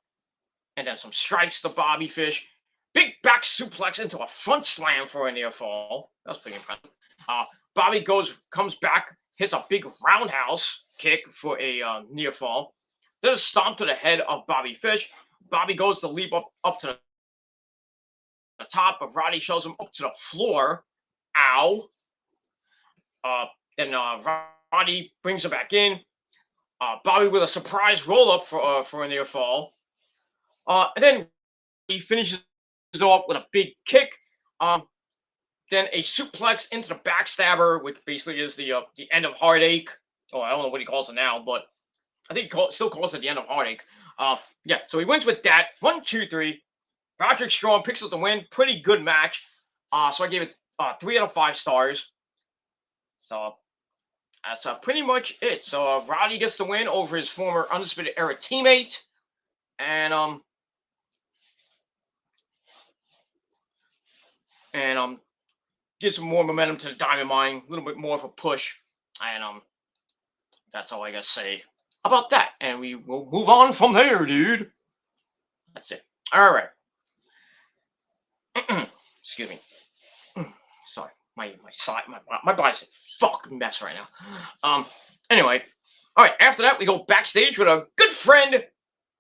and then some strikes to Bobby Fish. Big back suplex into a front slam for a near fall. That was pretty impressive. Bobby comes back, hits a big roundhouse kick for a near fall. Then a stomp to the head of Bobby Fish. Bobby goes to leap up to the top, but Roddy shows him up to the floor. Ow. Then Roddy brings him back in. Bobby with a surprise roll-up for a near fall. And then he finishes it off with a big kick. Then a suplex into the backstabber, which basically is the end of Heartache. I don't know what he calls it now, but I think he still calls it the end of Heartache. So he wins with that. 1, 2, 3. Roderick Strong picks up the win. Pretty good match. So I gave it 3 out of 5 stars. So that's pretty much it. So Roddy gets the win over his former Undisputed Era teammate. And gives some more momentum to the Diamond Mine, a little bit more of a push, and that's all I gotta say about that. And we will move on from there, dude. That's it. All right. Excuse me. Sorry, my body's a fucking mess right now. Anyway, all right. After that, we go backstage with a good friend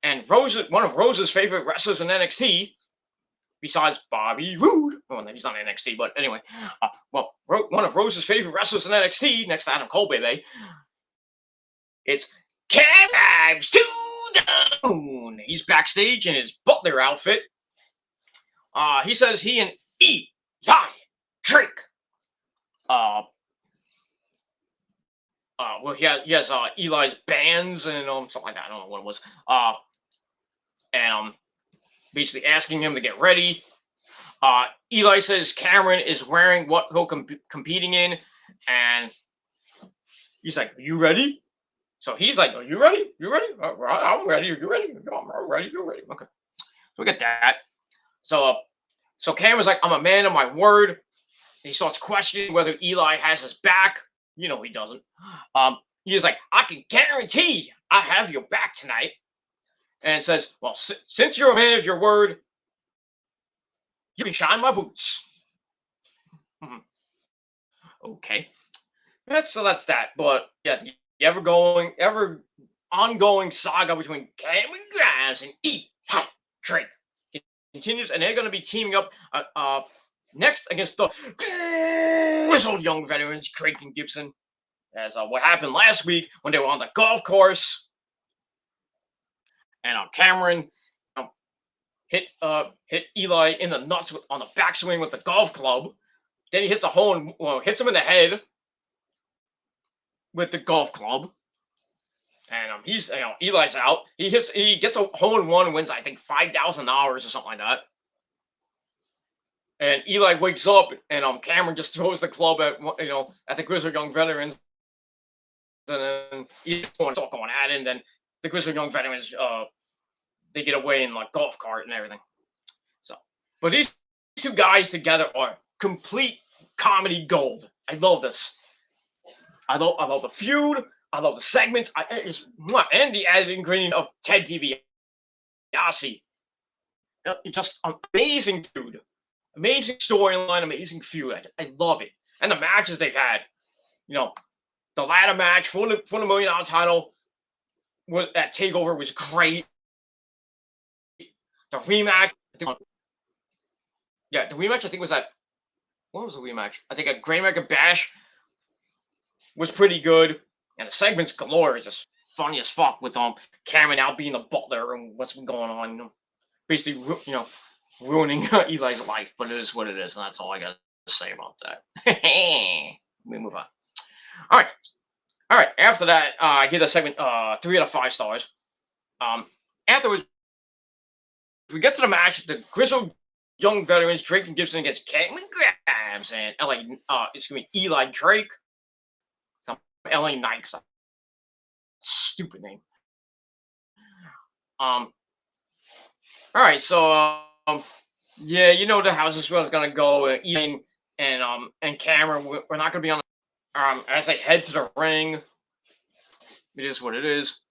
and one of Rose's favorite wrestlers in NXT. Besides Bobby Roode. Well, he's not in NXT, but anyway. One of Rose's favorite wrestlers in NXT, next to Adam Cole, baby. It's Vibes to the Moon. He's backstage in his butler outfit. He says he and Eli Drake. He has Eli's bands and something like that. I don't know what it was. Basically asking him to get ready. Eli says Cameron is wearing what he'll competing in, and he's like, "You ready?" So he's like, "Are you ready? You ready? I'm ready. Are you ready? I'm ready. You're ready." Okay, so we get that. So Cameron's like, "I'm a man of my word." And he starts questioning whether Eli has his back. You know he doesn't. He's like, I can guarantee I have your back tonight. And says, well, since you're a man of your word, you can shine my boots. Okay. That's that. But yeah, the ever ongoing saga between Cameron Grimes and Trey continues, and they're going to be teaming up next against the grizzled young veterans, Craig and Gibson, as what happened last week when they were on the golf course, and Cameron hit Eli in the nuts on the backswing with the golf club. Then he hits hits him in the head with the golf club, and he's Eli's out. He gets a hole in one and wins, I think, $5,000 or something like that. And Eli wakes up, and Cameron just throws the club at the Grizzled Young Veterans, and then he's all going at it. And then the Grizzled Young Veterans they get away in like golf cart and everything. So, but these two guys together are complete comedy gold. I love this. I love the feud. I love the segments. And the added ingredient of Ted DiBiase. Just amazing feud. Amazing storyline, amazing feud. I love it. And the matches they've had. The ladder match for the $1 million title at TakeOver was great. The rematch, the rematch I think was at, what was the rematch? I think at Great American Bash was pretty good. And the segments galore is just funny as fuck with Cameron out being the butler and what's been going on. Basically, ruining Eli's life, but it is what it is, and that's all I got to say about that. Let me move on. All right. After that, I give the segment 3 out of 5 stars. Afterwards, we get to the match. The Grizzled Young Veterans, Drake and Gibson against Cameron Grimes and it's going to be Eli Drake. Some LA Knight, stupid name. All right, so the how this one's gonna go. Ian and Cameron, we're not gonna be on as they head to the ring. It is what it is.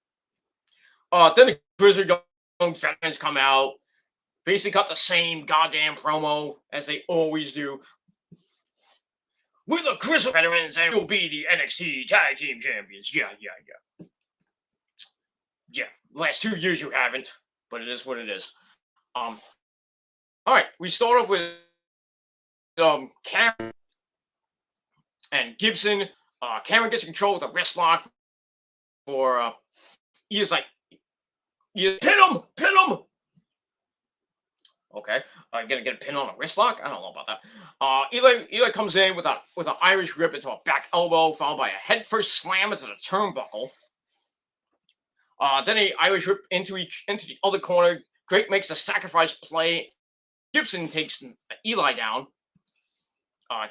Then the Grizzled Young Veterans come out, basically cut the same goddamn promo as they always do. We're the Grizzled Veterans, and we'll be the NXT Tag Team Champions. Yeah. Last 2 years you haven't, but it is what it is. All right, we start off with Cameron and Gibson. Cameron gets control with a wrist lock for he is like, pin him. Okay, gonna get a pin on a wrist lock. I don't know about that. Eli comes in with an Irish whip into a back elbow, followed by a head first slam into the turnbuckle. Then a Irish whip into the other corner. Drake makes a sacrifice play. Gibson takes Eli down.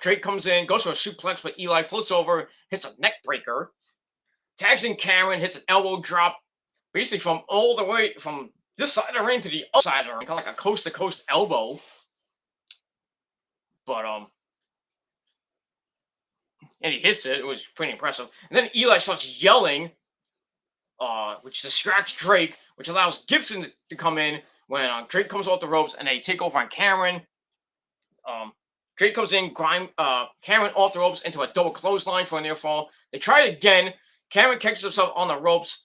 Drake comes in, goes for a suplex, but Eli floats over, hits a neck breaker. Tags in Cameron, hits an elbow drop, basically from all the way from this side of the ring to the other side of the ring, like a coast-to-coast elbow. But and he hits it. It was pretty impressive. And then Eli starts yelling, which distracts Drake, which allows Gibson to come in when Drake comes off the ropes and they take over on Cameron. Drake comes in, Cameron off the ropes into a double clothesline for a near fall. They try it again. Cameron catches himself on the ropes.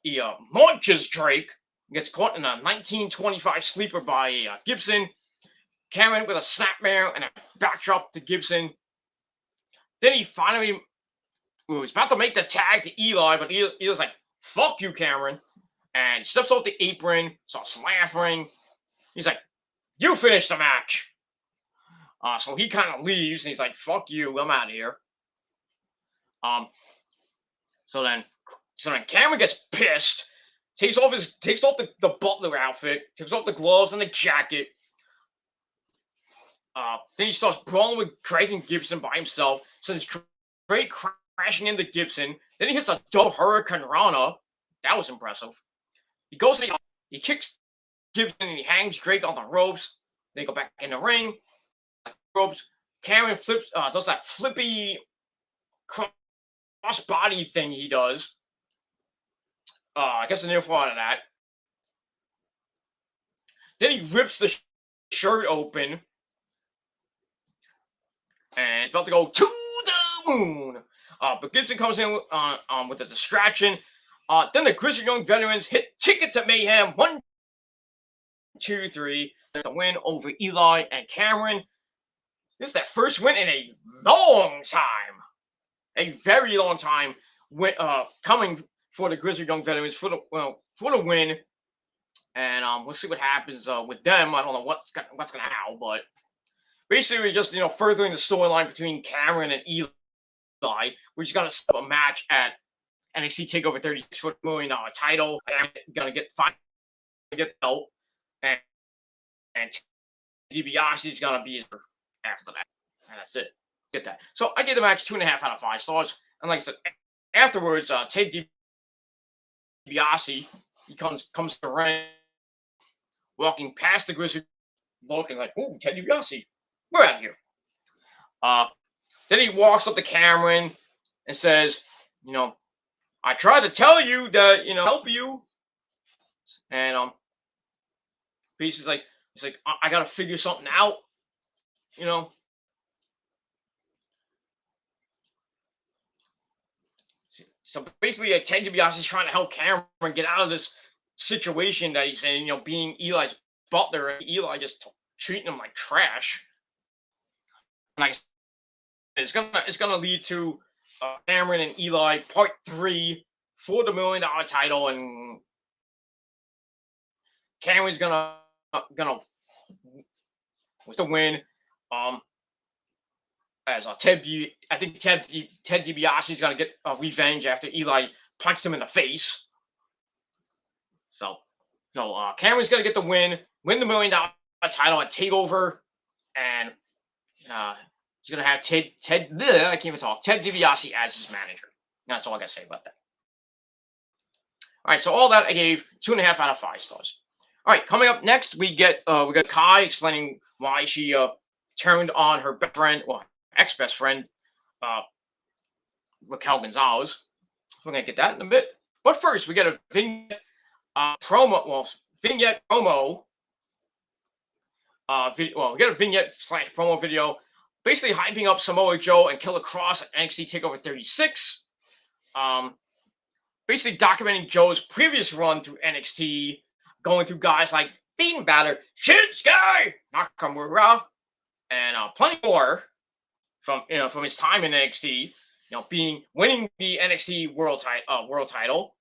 He launches Drake, gets caught in a 1925 sleeper by Gibson. Cameron with a snapmare and a backdrop to Gibson. Then he finally was about to make the tag to Eli, but Eli's like, fuck you, Cameron. And steps off the apron, starts laughing. He's like, you finish the match. So he kind of leaves, and he's like, fuck you, I'm out of here. So then Cameron gets pissed, takes off the butler outfit, takes off the gloves and the jacket. Then he starts brawling with Craig and Gibson by himself, sends Craig crashing into Gibson. Then he hits a double Hurricane Rana. That was impressive. He goes and he kicks Gibson and he hangs Drake on the ropes. Then he go back in the ring. Ropes. Cameron flips, does that flippy cross-body thing he does. I guess the near fall out of that. Then he rips the shirt open. And he's about to go to the moon. But Gibson comes in with a distraction. Then the Grizzly Young Veterans hit Ticket to Mayhem. 1, 2, 3. The win over Eli and Cameron. This is their first win in a long time. A very long time. Coming for the Grizzly Young Veterans for the win. And we'll see what happens with them. I don't know what's gonna happen, but basically just furthering the storyline between Cameron and Eli. We're just gonna set up a match at NXT TakeOver 36 for the $1 million title. I'm gonna get the belt, and DiBiase is gonna be after that, and that's it. Get that. So I give the match 2.5 out of 5 stars. And like I said, afterwards, Ted DiBiase, he comes to the ring, walking past the Grizzly, looking like, "Ooh, Ted DiBiase, we're out of here." Then he walks up to Cameron and says, "I tried to tell you that, help you." And he's like, I gotta figure something out, So basically, Ted DiBiase is trying to help Cameron get out of this situation that he's in, being Eli's butler, and Eli just treating him like trash. And it's gonna lead to Cameron and Eli Part 3 for the $1 million title, and Cameron's gonna win. As Ted DiBiase is gonna get revenge after Eli punched him in the face. So Cameron's gonna get the win the $1 million title at TakeOver, and he's gonna have Ted DiBiase as his manager. That's all I gotta say about that. All right, so all that I gave 2.5 out of 5 stars. All right, coming up next, we got Kai explaining why she turned on her best friend, ex-best friend, Raquel Gonzalez. We're gonna get that in a bit, but first we get a vignette promo. Vignette promo. We get a vignette / promo video, basically hyping up Samoa Joe and Killer Kross at NXT TakeOver 36. Basically documenting Joe's previous run through NXT, going through guys like Finn Balor, Shinsuke Nakamura, and plenty more from his time in NXT. Winning the NXT world title.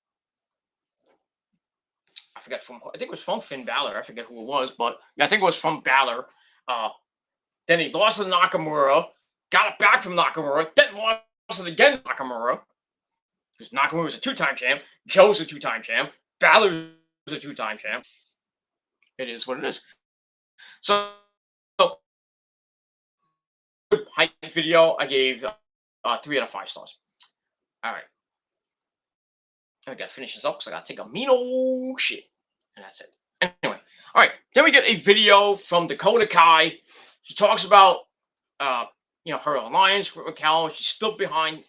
I think it was from Finn Balor. I forget who it was, but yeah, I think it was from Balor. Then he lost to Nakamura, got it back from Nakamura, then lost it again to Nakamura. Because Nakamura was a 2-time champ, Joe's a 2-time champ, Balor's a 2-time champ. It is what it is. So hype video, I gave 3 out of 5 stars. All right. I gotta finish this up because I gotta take a mean old shit. And that's it. Anyway. All right. Then we get a video from Dakota Kai. She talks about her alliance with Raquel. She stood behind,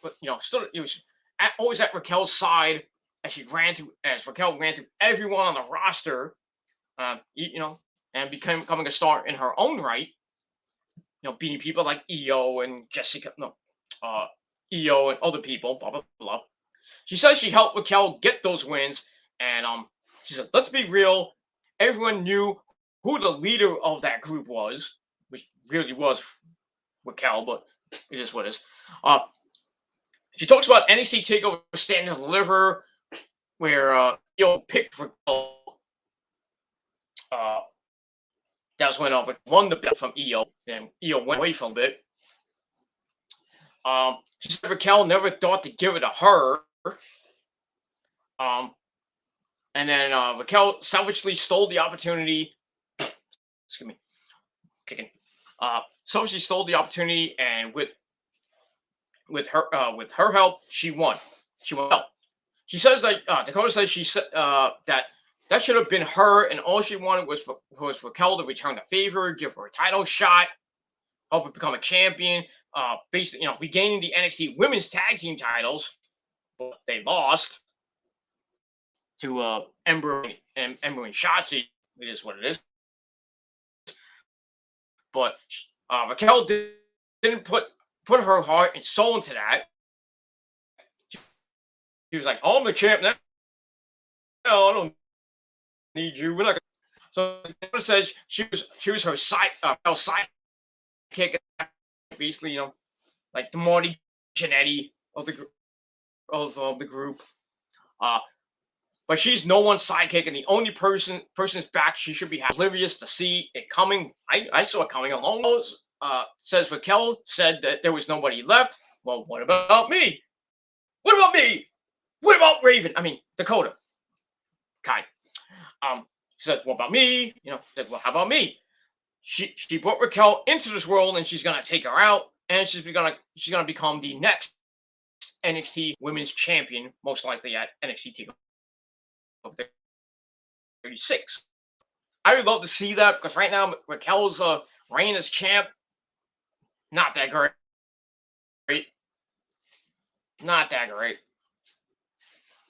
always at Raquel's side as Raquel ran through everyone on the roster, and becoming a star in her own right. Beating people like EO and Jessica, EO and other people, blah, blah, blah. She says she helped Raquel get those wins, and she said, let's be real, everyone knew who the leader of that group was, which really was Raquel, but it is what it is. She talks about NXT TakeOver Stand and Deliver, where EO picked Raquel. That was when won the belt from EO, and EO went away from it. She said Raquel never thought to give it to her. And then Raquel selfishly stole the opportunity. Excuse me. Kicking. Selfishly stole the opportunity, and with her help, she won. She won. She says that Dakota says she said that should have been her, and all she wanted was Raquel to return the favor, give her a title shot. help her become a champion. Basically, regaining the NXT Women's Tag Team titles, but they lost to Ember and Shotzi. It is what it is. But Raquel didn't put her heart and soul into that. She was like, "Oh, I'm the champ now. No, I don't need you. We're not." So it says she was her sidekick, basically, like the Marty Jannetty of the group. But she's no one's sidekick, and the only person's back she should be oblivious to see it coming. I saw it coming along. Says Raquel said that there was nobody left. Well, what about me? What about me? What about Raven? I mean, Dakota. Kai. She said, what about me? Said, well, how about me? She brought Raquel into this world, and she's gonna take her out, and she's gonna become the next NXT Women's Champion, most likely at NXT TakeOver 36. I would love to see that, because right now Raquel's reign as champ, not that great. Not that great.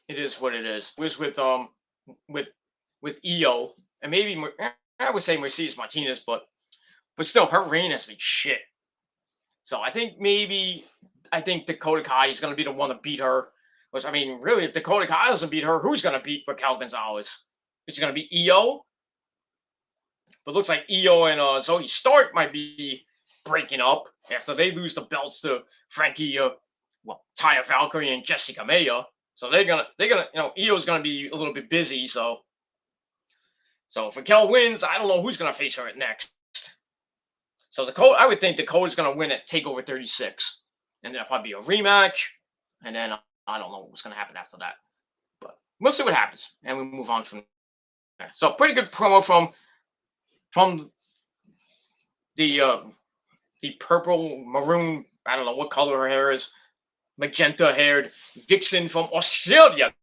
It is what it is. It was with Io, and maybe I would say Mercedes Martinez, but still, her reign has been shit. So I think Dakota Kai is going to be the one to beat her. Which, I mean, really, if Dakota Kai doesn't beat her, who's going to beat Raquel Gonzalez? Is it going to be Io? But it looks like Io and Zoe Stark might be breaking up after they lose the belts to Frankie, Taya Valkyrie and Jessica Maya. So they're gonna, Io's gonna be a little bit busy. So if Raquel wins, I don't know who's gonna face her at next. So I would think Dakota's gonna win at TakeOver 36, and there'll probably be a rematch, and then I don't know what's gonna happen after that. But we'll see what happens, and we move on from there. So pretty good promo from the purple maroon. I don't know what color her hair is. Magenta-haired vixen from Australia,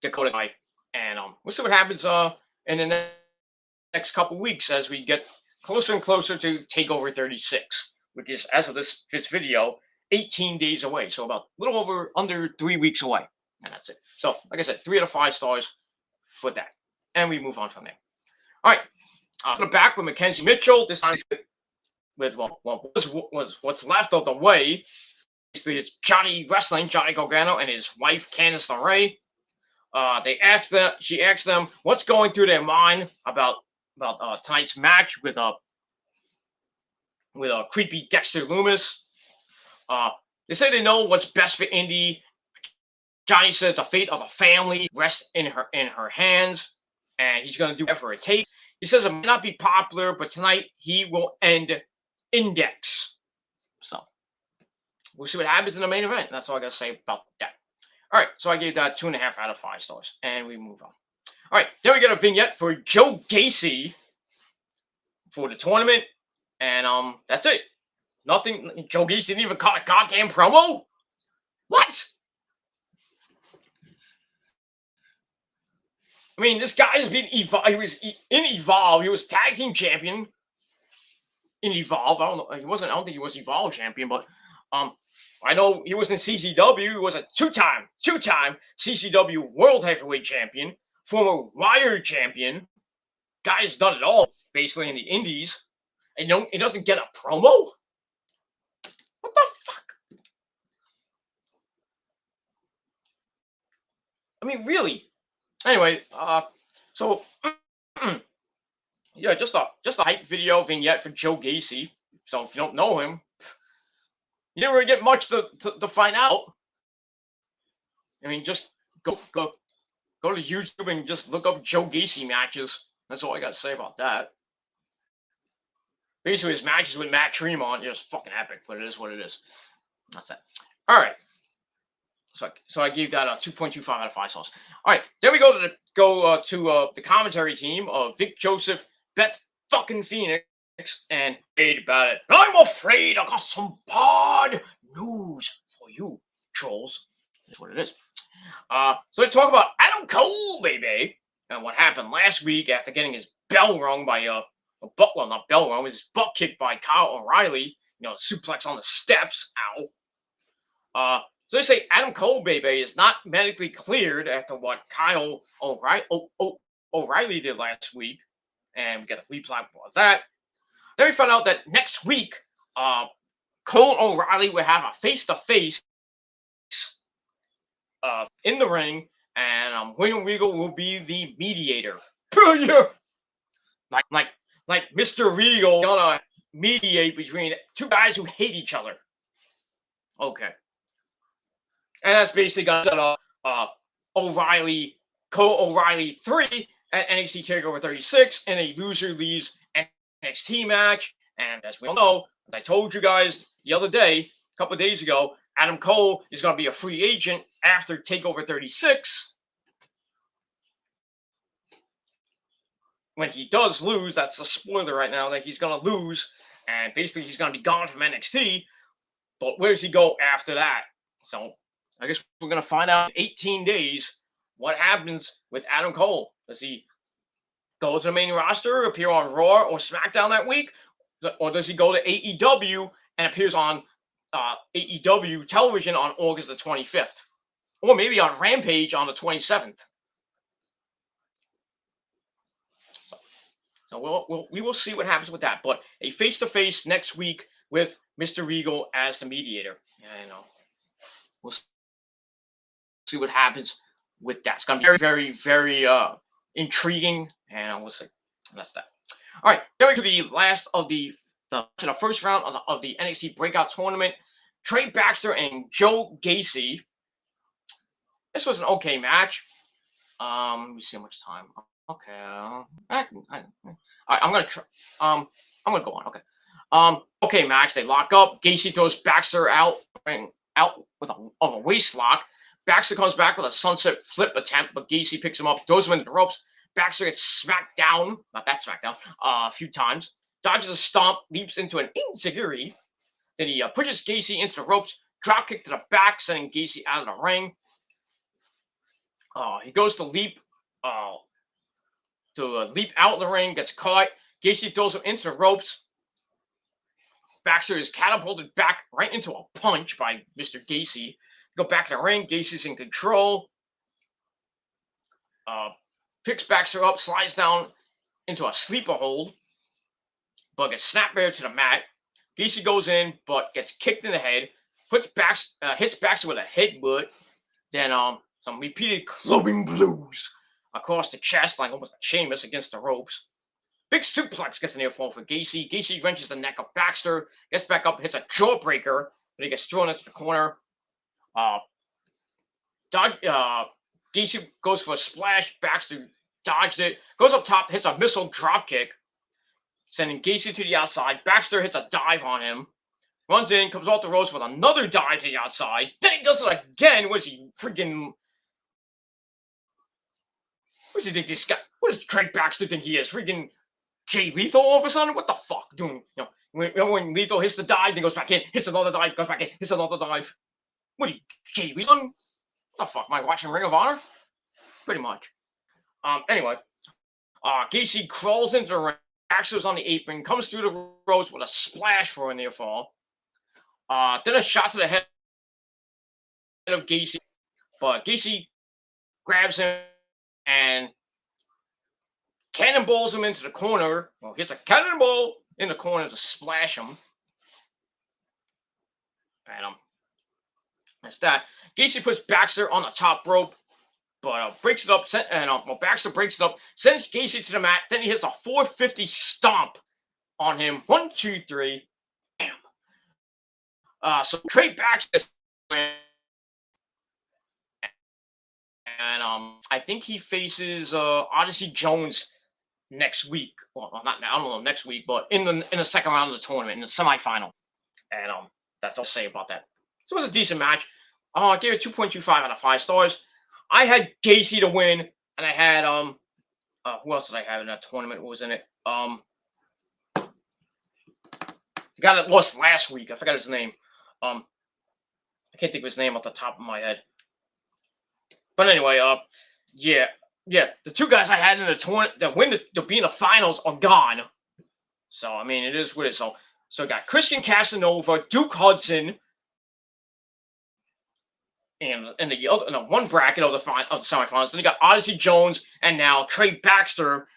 Dakota Kai, and we'll see what happens in the next couple weeks as we get closer and closer to TakeOver 36, which is, as of this video, 18 days away. So about a little under 3 weeks away, and that's it. So, like I said, 3 out of 5 stars for that, and we move on from there. All right, we're back with Mackenzie Mitchell. This time with what's left of the way. Basically, it's Johnny Gargano, and his wife Candice LeRae. She asked them what's going through their mind about tonight's match with a creepy Dexter Lumis. They say they know what's best for Indy. Johnny says the fate of the family rests in her hands, and he's going to do whatever it takes. He says it may not be popular, but tonight he will end Index. So we'll see what happens in the main event. That's all I got to say about that. All right, so I gave that 2.5 out of 5 stars, and we move on. All right, then we get a vignette for Joe Gacy for the tournament, and that's it. Nothing. Joe Gacy didn't even cut a goddamn promo. What? I mean, this guy has been Evolve. He was in Evolve. He was tag team champion in Evolve. I don't know. I don't think he was Evolve champion, but I know he was in CCW. He was a two-time CCW World Heavyweight Champion, former Wire Champion. Guy's done it all basically in the Indies, and he doesn't get a promo. What the fuck? I mean, really. Anyway, so yeah, just a hype video vignette for Joe Gacy. So if you don't know him, you didn't really get much to find out. I mean, just go to YouTube and just look up Joe Gacy matches. That's all I got to say about that. Basically, his matches with Matt Tremont is fucking epic, but it is what it is. That's that. All right. So I gave that a 2.25 out of 5 stars. All right, then we go to the commentary team of Vic Joseph, Beth fucking Phoenix, and afraid about it. I'm afraid I got some bad news for you, trolls. That's what it is. So they talk about Adam Cole, baby, and what happened last week after getting his bell rung by well, not bell rung, was butt kicked by Kyle O'Reilly. Suplex on the steps. Ow. So they say Adam Cole, baby, is not medically cleared after what Kyle O'Reilly did last week. And we get a replay of that. Then we found out that next week, Cole O'Reilly will have a face-to-face in the ring, and William Regal will be the mediator. like Mr. Regal gonna mediate between two guys who hate each other. Okay. And that's basically got Cole O'Reilly 3 at NXT TakeOver 36 in a loser leaves NXT match. And as we all know, as I told you guys the other day, a couple of days ago, Adam Cole is going to be a free agent after TakeOver 36. When he does lose, that's a spoiler right now, that he's going to lose. And basically, he's going to be gone from NXT. But where does he go after that? So I guess we're going to find out in 18 days what happens with Adam Cole. Does he go to the main roster, appear on Raw or SmackDown that week? Or does he go to AEW and appears on AEW television on August the 25th? Or maybe on Rampage on the 27th? So we will see what happens with that. But a face-to-face next week with Mr. Regal as the mediator. We'll see what happens with that. It's going to be very, very, very intriguing, and we'll see. And that's that. All right, going to the last of the first round of the NXT Breakout Tournament. Trey Baxter and Joe Gacy. This was an okay match. Let me see how much time. Okay. I'm gonna try. I'm gonna go on. Okay. Okay, match. They lock up. Gacy throws Baxter out with a waist lock. Baxter comes back with a sunset flip attempt, but Gacy picks him up, throws him into the ropes. Baxter gets smacked down, not that smackdown, a few times. Dodges a stomp, leaps into an insecurity. Then he pushes Gacy into the ropes, drop kick to the back, sending Gacy out of the ring. He goes to leap out of the ring, gets caught. Gacy throws him into the ropes. Baxter is catapulted back right into a punch by Mr. Gacy. Go back to the ring. Gacy's in control. Picks Baxter up, slides down into a sleeper hold, but gets snapped there to the mat. Gacy goes in, but gets kicked in the head. Hits Baxter with a headbutt. Then some repeated clubbing blows across the chest, like almost a Sheamus against the ropes. Big suplex gets a near fall for Gacy. Gacy wrenches the neck of Baxter, gets back up, hits a jawbreaker, but he gets thrown into the corner. Gacy goes for a splash. Baxter dodged it. Goes up top, hits a missile dropkick, sending Gacy to the outside. Baxter hits a dive on him. Runs in, comes off the ropes with another dive to the outside. Then he does it again. What does he think this guy? What does Trey Baxter think he is? Freaking Jay Lethal all of a sudden? What the fuck? Doing, when Lethal hits the dive, then goes back in, hits another dive, goes back in, hits another dive. What are you, Jay Lethal? What the fuck? Am I watching Ring of Honor? Pretty much. Anyway, Gacy crawls into the ring. Baxter's on the apron, comes through the ropes with a splash for a near fall. Then a shot to the head of Gacy, but Gacy grabs him and cannonballs him into the corner. Well, hits a cannonball in the corner to splash him. And that's that. Gacy puts Baxter on the top rope, but breaks it up. Baxter breaks it up, sends Gacy to the mat. Then he hits a 450 stomp on him. 1, 2, 3. Bam. So Trey Baxter, and I think he faces Odyssey Jones next week. Well, not now. I don't know next week, but in the second round of the tournament, in the semifinal. And that's all I'll say about that. So it was a decent match. I gave it 2.25 out of 5 stars. I had Gacy to win, and I had who else did I have in that tournament? What was in it? The guy that lost last week. I forgot his name. I can't think of his name off the top of my head. But anyway, yeah. The two guys I had in the tournament that win to be in the finals are gone. So I mean, it is what it is. So we got Christian Casanova, Duke Hudson, in the one bracket of the semifinals. Then you got Odyssey Jones and now Trey Baxter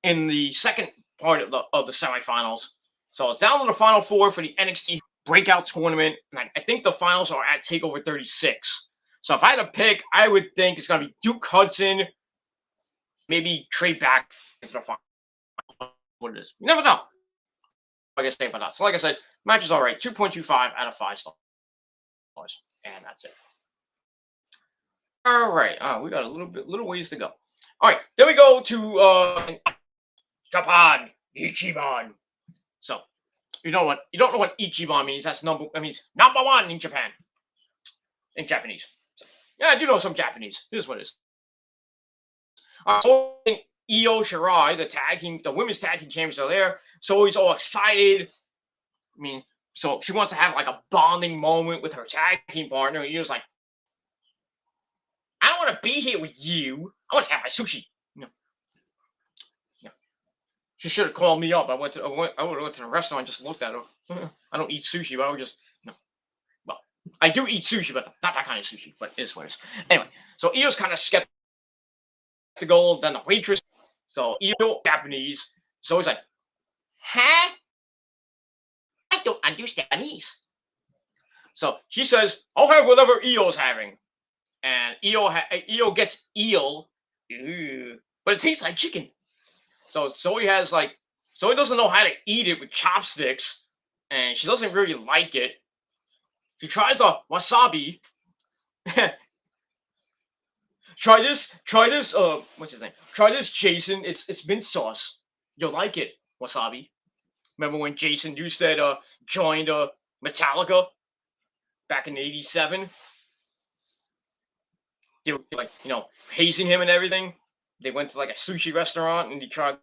in the second part of the semifinals. So it's down to the final four for the NXT Breakout Tournament, and I think the finals are at TakeOver 36. So if I had to pick, I would think it's going to be Duke Hudson, maybe Trey Baxter into the final. What it is, you never know. Like I say about that. So like I said, match is all right. 2.25 out of 5 stars, and that's it. All right, we got a little ways to go. All right, then we go to Japan, Ichiban. So you don't know what Ichiban means. That means number one in Japan, in Japanese. So, yeah, I do know some Japanese. This is what it is. So Io Shirai, the women's tag team champions are there. So he's all excited. I mean, so she wants to have like a bonding moment with her tag team partner. And Io's like, I don't want to be here with you. I want to have my sushi. She should have called me up. I would have went to the restaurant and just looked at her. I don't eat sushi, but I would just, well, I do eat sushi, but not that kind of sushi. But it is what it is. Anyway, so Io's kind of skeptical. Then the waitress. So Io, Japanese. So he's like, huh? I don't understand Japanese. So she says, I'll have whatever Io's having. And Io gets eel, but it tastes like chicken. So Zoe doesn't know how to eat it with chopsticks, and she doesn't really like it. She tries the wasabi. Try this. What's his name? Try this, Jason. It's mint sauce. You'll like it, wasabi. Remember when Jason Newsted joined Metallica back in '87? They were like, hazing him and everything. They went to like a sushi restaurant and he tried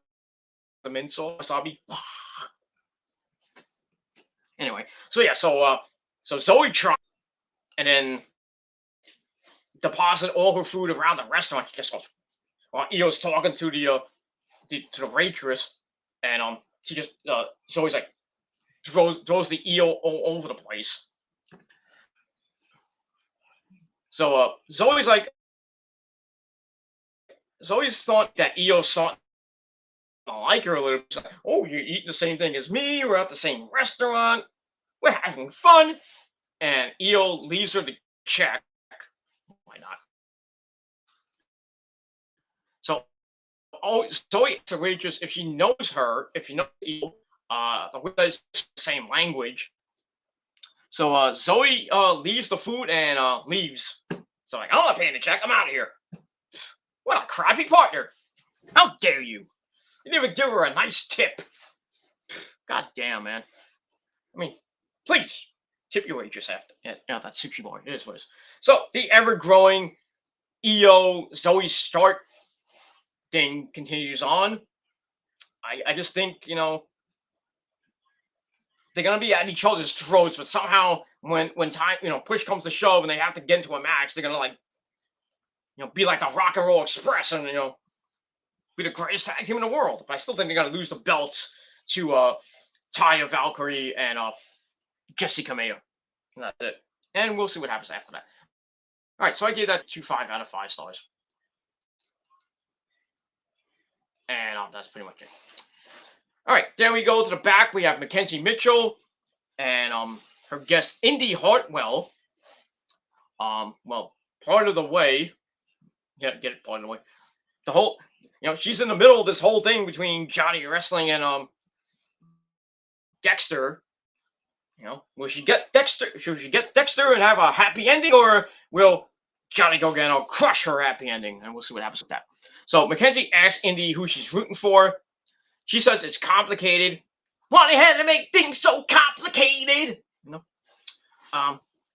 the mint sauce wasabi. Anyway, so yeah, so Zoe tried and then deposit all her food around the restaurant. She just goes, Io's talking to the waitress, and she just Zoe's like throws the eel all over the place. So Zoe's thought that Io's thought I like her a little bit. Like, oh, you're eating the same thing as me. We're at the same restaurant. We're having fun. And Io leaves her the check. Why not? So, Zoe asks the waitress if she knows her, if she knows Io. The waitress the same language. So Zoe leaves the food and leaves. So like, I'm not paying the check. I'm out of here. What a crappy partner. How dare you? You didn't even give her a nice tip. God damn, man. I mean, please tip your waitress after that sushi bar. It is what it is. So the ever-growing Io Zoe Stark thing continues on. I just think, they're gonna be at each other's throats, but somehow when time, push comes to shove and they have to get into a match, they're gonna be like the Rock and Roll Express and be the greatest tag team in the world. But I still think they're gonna lose the belts to Taya Valkyrie and Jessica Mayer. And that's it. And we'll see what happens after that. All right, so I gave that 2.5 out of 5 stars. And that's pretty much it. All right, then we go to the back. We have Mackenzie Mitchell and her guest Indy Hartwell. Well, part of the way. Yeah, get it part of the way. The whole, she's in the middle of this whole thing between Johnny Wrestling and Dexter. Will she get Dexter? Should she get Dexter and have a happy ending, or will Johnny Gargano crush her happy ending? And we'll see what happens with that. So Mackenzie asks Indy who she's rooting for. She says it's complicated. Why they had to make things so complicated?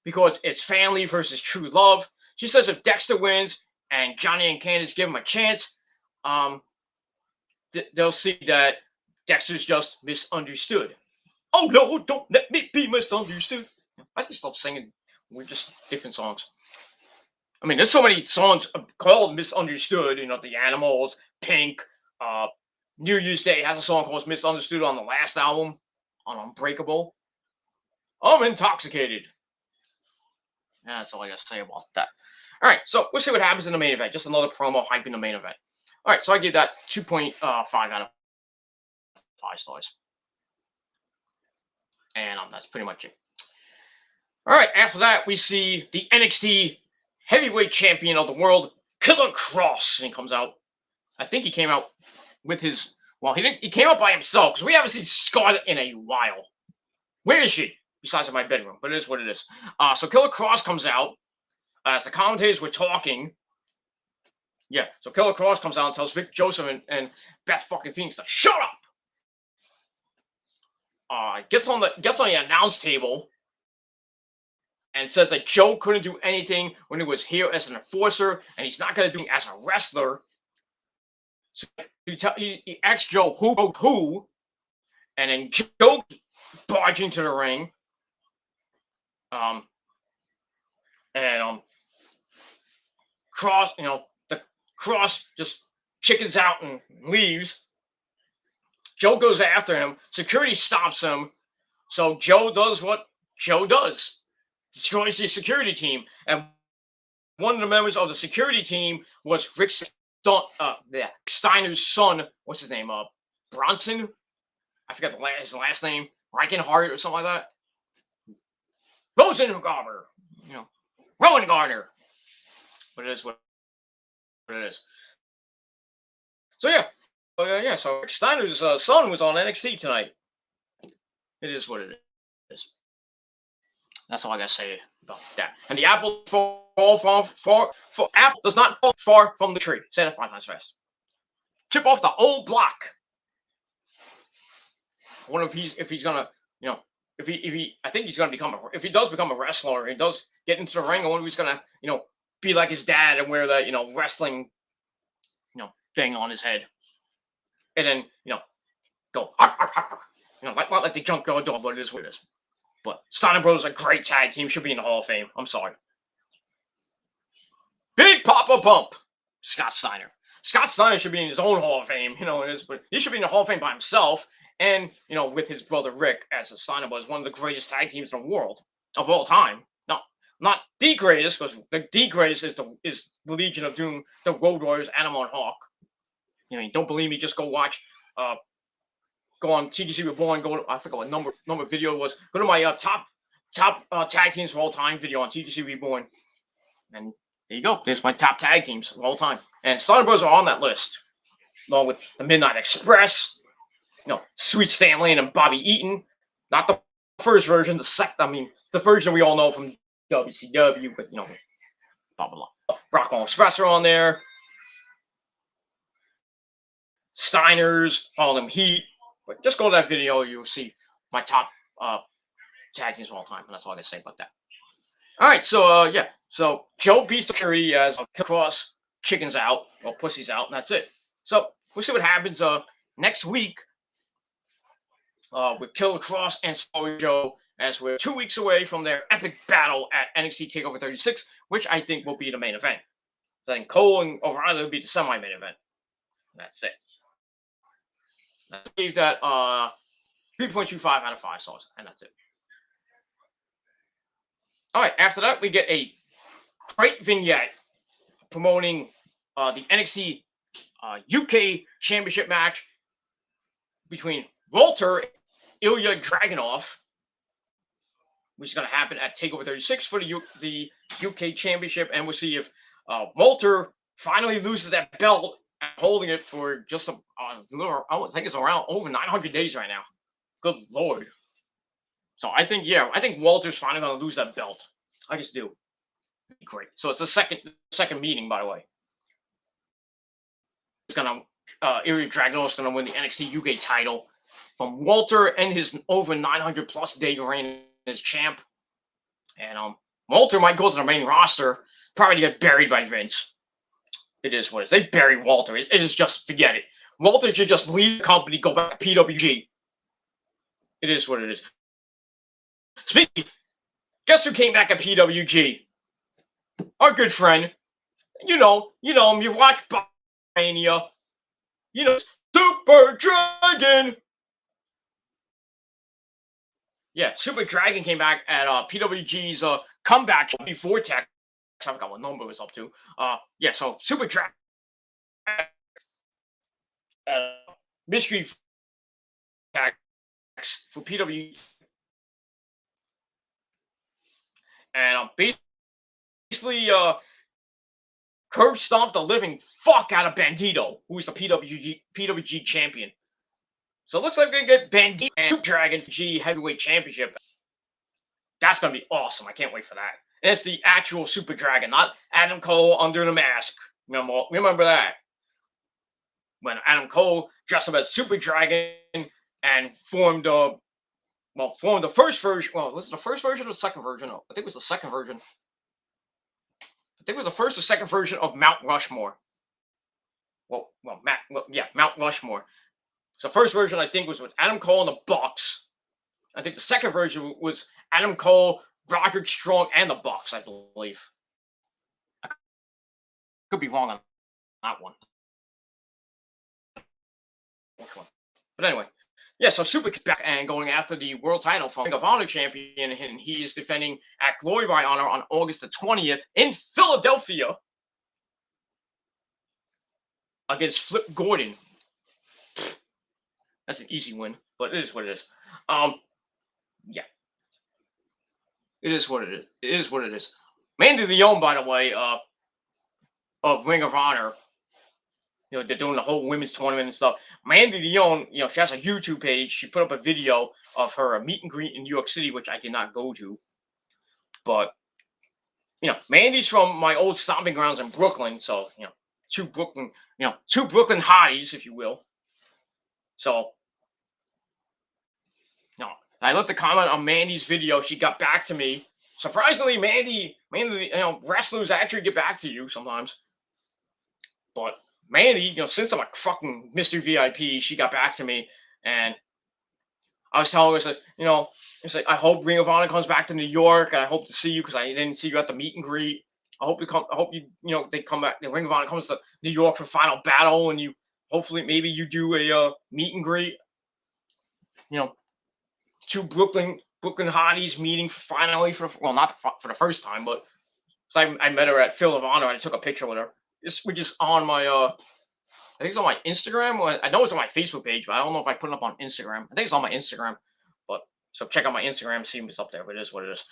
Because it's family versus true love. She says if Dexter wins and Johnny and Candice give him a chance, they'll see that Dexter's just misunderstood. Oh no, don't let me be misunderstood. I just love singing. We're just different songs. I mean, there's so many songs called Misunderstood. The Animals, Pink, New Year's Day has a song called Misunderstood on the last album, on Unbreakable. I'm intoxicated. That's all I gotta say about that. Alright, so we'll see what happens in the main event. Just another promo hyping the main event. Alright, so I give that 2.5 out of 5 stars. And that's pretty much it. Alright, after that, we see the NXT Heavyweight Champion of the World, Killer Kross. And he comes out. I think he came out with his... Well, he came out by himself, because we haven't seen Scarlett in a while. Where is she? Besides in my bedroom, but it is what it is. So Killer Kross comes out. As the commentators were talking, yeah, so Killer Kross comes out and tells Vic Joseph and Beth fucking Phoenix to shut up. Gets on the announce table and says that Joe couldn't do anything when he was here as an enforcer, and he's not going to do it as a wrestler. So he asks Joe who, and then Joe barging into the ring. Kross, the Kross just chickens out and leaves. Joe goes after him. Security stops him. So Joe does what Joe does. Destroys the security team. And one of the members of the security team was Rick Steiner's son. What's his name? Bronson? I forget his last name. Reichenhart or something like that. Rosengarber. Rowan Garner. But it is what it is. So yeah. So Rick Steiner's son was on NXT tonight. It is what it is. That's all I gotta say about that. And the apple apple does not fall far from the tree. Say that 5 times fast. Chip off the old block. I wonder if he's gonna, if he I think he's gonna if he does become a wrestler, he does get into the ring, I wonder if he's gonna, be like his dad and wear that, wrestling, thing on his head. And then, go, not like the junkyard dog, but it is what it is. But Steiner Brothers are a great tag team, should be in the Hall of Fame. I'm sorry. Big Papa Bump, Scott Steiner. Scott Steiner should be in his own Hall of Fame, but he should be in the Hall of Fame by himself, and, with his brother Rick, as the Steiner Brothers, one of the greatest tag teams in the world, of all time. Not the greatest, because the greatest is the Legion of Doom, the Road Warriors, Animal and Hawk. Don't believe me, just go watch, go on TGC Reborn, I forgot what number video it was, go to my top tag teams of all time video on TGC Reborn, and there you go, there's my top tag teams of all time, and Steiner Brothers are on that list, along with the Midnight Express, Sweet Stan Lane and Bobby Eaton, not the first version, the version we all know from WCW, but blah blah blah. Rock'n'Roll Express are on there. Steiner's, Harlem Heat. But just go to that video, you'll see my top tag teams of all time, and that's all I can say about that. Alright, so so Joe beats security as Kross chickens out, or pussies out, and that's it. So we'll see what happens next week with Killer Kross and Samoa Joe, as we're 2 weeks away from their epic battle at NXT TakeOver 36, which I think will be the main event. Then Cole and O'Reilly will be the semi-main event. That's it. I gave that 3.25 out of 5 stars, and that's it. All right, after that, we get a great vignette promoting the NXT UK Championship match between Walter and Ilya Dragunov, which is going to happen at TakeOver 36 for the UK Championship, and we'll see if Walter finally loses that belt, holding it for just a little, I think it's around over 900 days right now. Good Lord. So I think Walter's finally going to lose that belt. I just do. Great. So it's the second meeting, by the way. It's going to, Ilya Dragunov is going to win the NXT UK title from Walter and his over 900 plus day reign as champ. And Walter might go to the main roster, probably to get buried by Vince. It is what it is. They bury Walter. It is just, forget it. Walter should just leave the company, go back to PWG. It is what it is. Speaking, guess who came back at PWG? Our good friend. You know him. You watch Mania. Super Dragon. Yeah, Super Dragon came back at PWG's comeback Vortex. I forgot what number it was up to. Yeah, so Super Dragon mystery attacks for PWG, and basically curb stomped the living fuck out of Bandito, who is the PWG champion. So it looks like we're gonna get Bandito and Super Dragon G Heavyweight Championship. That's gonna be awesome. I can't wait for that. And it's the actual Super Dragon, not Adam Cole under the mask. Remember that? When Adam Cole dressed up as Super Dragon and formed the first version. Well, was it the first version or the second version? I think it was the second version. I think it was the first or second version of Mount Rushmore. Mount Rushmore. So the first version I think was with Adam Cole and the Bucks. I think the second version was Adam Cole, Roderick Strong, and the Bucks, I believe. I could be wrong on that one. Which one? But anyway, yeah, so Super's back and going after the world title from Ring of Honor champion, and he is defending at Glory by Honor on August the 20th in Philadelphia against Flip Gordon. That's an easy win, but it is what it is. Yeah. It is what it is. It is what it is. Mandy Leon, by the way, of Ring of Honor, they're doing the whole women's tournament and stuff. Mandy Leon, she has a YouTube page. She put up a video of her meet and greet in New York City, which I did not go to. But, Mandy's from my old stomping grounds in Brooklyn. So, two Brooklyn hotties, if you will. So, I left a comment on Mandy's video. She got back to me. Surprisingly, Mandy, wrestlers actually get back to you sometimes. But Mandy, since I'm a fucking Mr. VIP, she got back to me, and I was telling her, it's like I hope Ring of Honor comes back to New York, and I hope to see you because I didn't see you at the meet and greet. I hope they come back. The Ring of Honor comes to New York for Final Battle, and hopefully maybe you do a meet and greet. Two Brooklyn hotties meeting finally not for the first time, but I met her at Field of Honor and I took a picture with her. Which is on my I think it's on my Instagram. I know it's on my Facebook page, but I don't know if I put it up on Instagram. I think it's on my Instagram. But so check out my Instagram, see if it's up there. But it is what it is.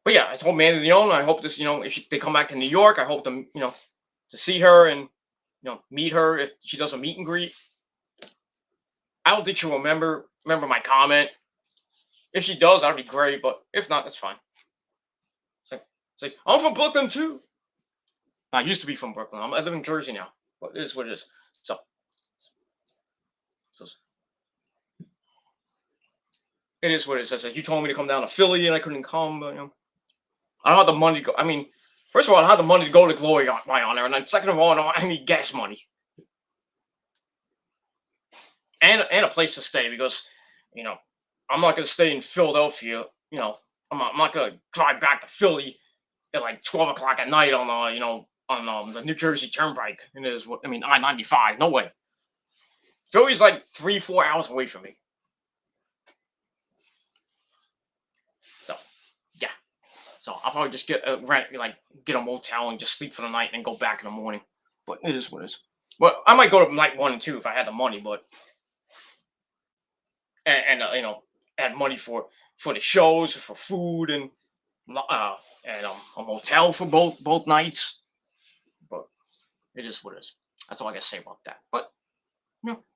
But yeah, I told Mandy Leon, I hope this, if they come back to New York, I hope them, to see her and meet her if she does a meet and greet. I don't think she'll remember my comment. If she does, that'd be great. But if not, that's fine. It's like I'm from Brooklyn too. I used to be from Brooklyn. I live in Jersey now. But it is what it is. So it is what it is. I said, you told me to come down to Philly and I couldn't come. But, I don't have the money to go. I mean, first of all, I don't have the money to go to Glory by Honor. And then second of all, I don't have any gas money. And a place to stay because, I'm not going to stay in Philadelphia. I'm not going to drive back to Philly at like 12 o'clock at night on, on the New Jersey Turnpike. It is I-95. No way. Philly's like 3-4 hours away from me. So, yeah. So I'll probably just get a motel and just sleep for the night and then go back in the morning. But it is what it is. Well, I might go to night 1 and 2 if I had the money, but and add money for the shows, for food, and a motel for both nights. But it is what it is. That's all I gotta say about that. But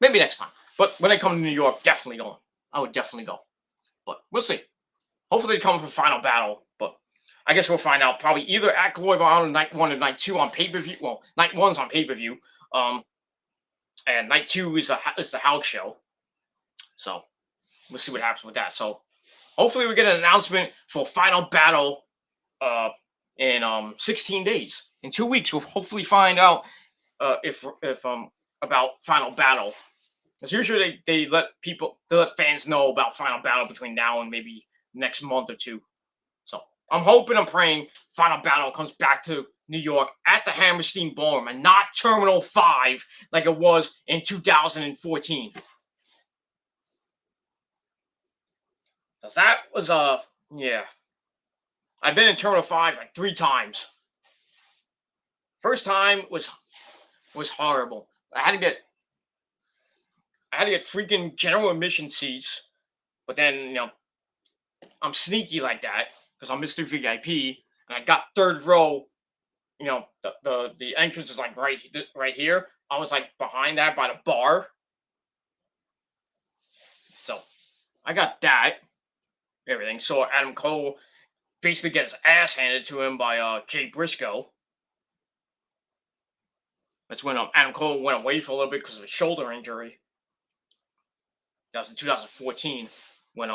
maybe next time. But when I come to New York, definitely going. I would definitely go. But we'll see. Hopefully they come for Final Battle. But I guess we'll find out probably either at Glory by Honor night 1 and night 2 on pay-per-view. Well, night 1's on pay-per-view. And night 2 is the house show. So we'll see what happens with that. So hopefully we get an announcement for Final Battle in 16 days. In 2 weeks, we'll hopefully find out if about Final Battle. Because usually they let fans know about Final Battle between now and maybe next month or two. So I'm hoping, I'm praying Final Battle comes back to New York at the Hammerstein Ballroom and not Terminal 5 like it was in 2014. Because that was, yeah. I've been in Terminal 5 like 3 times. First time was horrible. I had to get freaking general admission seats, but then, I'm sneaky like that because I'm Mr. VIP, and I got third row. The entrance is like right here. I was like behind that by the bar, so I got that. Everything. So Adam Cole basically gets his ass handed to him by Jay Briscoe. That's when Adam Cole went away for a little bit because of a shoulder injury. That was in 2014 when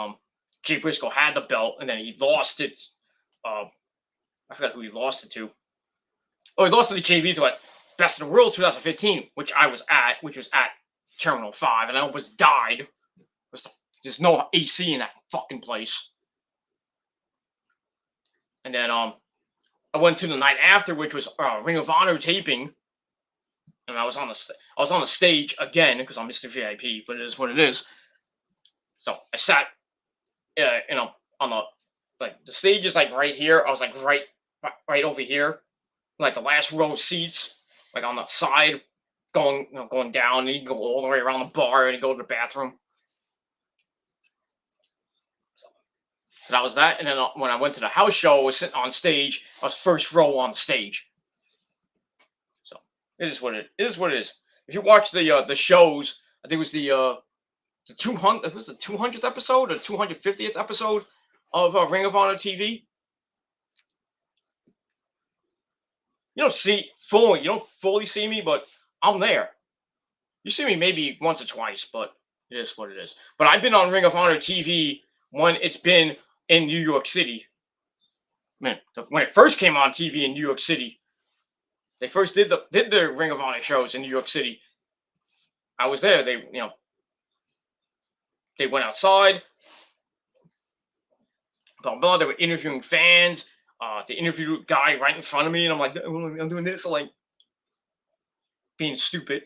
Jay Briscoe had the belt and then he lost it. I forgot who he lost it to. Oh, he lost it to Jay Lethal at Best in the World 2015, which I was at, which was at Terminal 5, and I almost died. There's no AC in that fucking place. And then I went to the night after, which was Ring of Honor taping, and I was on the stage again because I'm Mr. VIP, but it is what it is. So I sat, on the stage is like right here. I was like right over here, like the last row of seats, like on the side, going down. And you can go all the way around the bar and go to the bathroom. So that was that. And then when I went to the house show, I was sitting on stage. I was first row on stage. So it is what it is. If you watch the shows, I think it was the 200. It was the 200th episode or 250th episode of Ring of Honor TV. You don't fully see me, but I'm there. You see me maybe once or twice, but it is what it is. But I've been on Ring of Honor TV when it's been in New York City. Man, when it first came on TV in New York City, they first did the Ring of Honor shows in New York City. I was there. They went outside. Blah blah. They were interviewing fans. They interviewed a guy right in front of me, and I'm like, I'm doing this, like being stupid.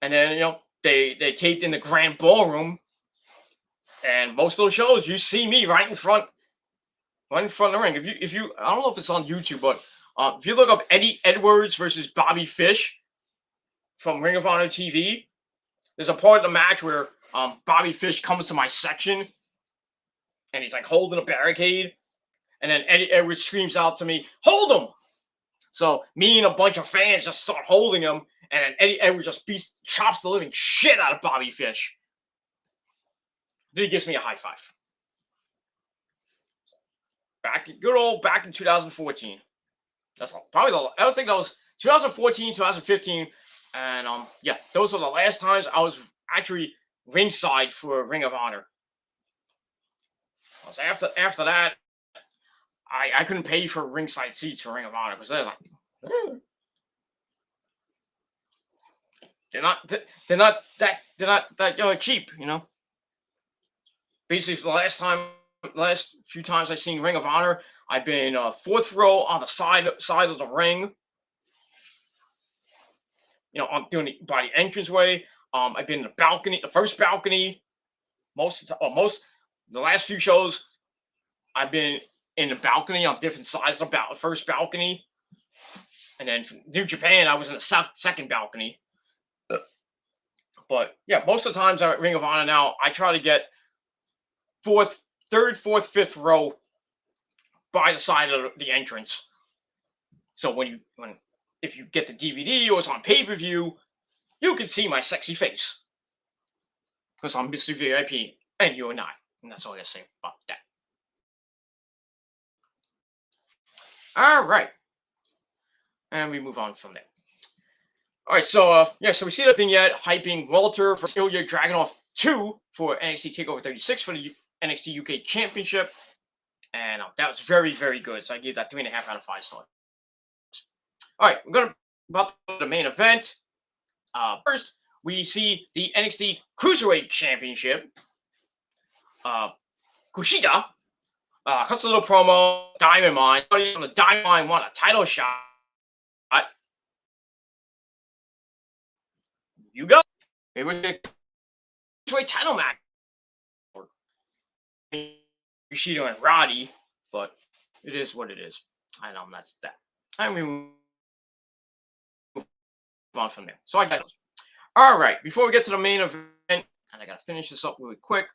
And then they taped in the Grand Ballroom, and most of those shows you see me right in front of the ring. If you I don't know if it's on YouTube, but if you look up Eddie Edwards versus Bobby Fish from Ring of Honor TV, there's a part of the match where Bobby Fish comes to my section, and he's like holding a barricade. And then Eddie Edwards screams out to me, "Hold him!" So me and a bunch of fans just start holding him, and then Eddie Edwards just chops the living shit out of Bobby Fish. Then he gives me a high five. Back in 2014. That's probably I think that was 2014, 2015, and yeah, those were the last times I was actually ringside for Ring of Honor. So after that, I couldn't pay for ringside seats for Ring of Honor because they're like, they're not that cheap, Basically, for the last few times I've seen Ring of Honor, I've been fourth row on the side of the ring. I'm doing it by the entranceway. I've been in the balcony, the first balcony. The last few shows, I've been in the balcony on different sides of the first balcony. And then from New Japan, I was in the second balcony. But yeah, most of the times I'm at Ring of Honor now, I try to get third, fourth, fifth row by the side of the entrance. So if you get the DVD or it's on pay-per-view, you can see my sexy face. Because I'm Mr. VIP, and you're not. And that's all I gotta say about that. All right. And we move on from there. All right, so so we see the Vignette hyping Walter for Ilya Dragunov 2 for NXT TakeOver 36 for the NXT UK Championship, and that was very, very good. So I gave that 3.5 out of 5 stars. All right, we're going about the main event. First, we see the NXT Cruiserweight Championship. Kushida Cuts a little promo. Diamond Mine. Somebody on the Diamond Mine won a title shot. You go. It was a cruiserweight title match. Bushido and Roddy, but it is what it is. I know that's that. I mean, move on from there. So I got. All right. Before we get to the main event, and I gotta finish this up really quick.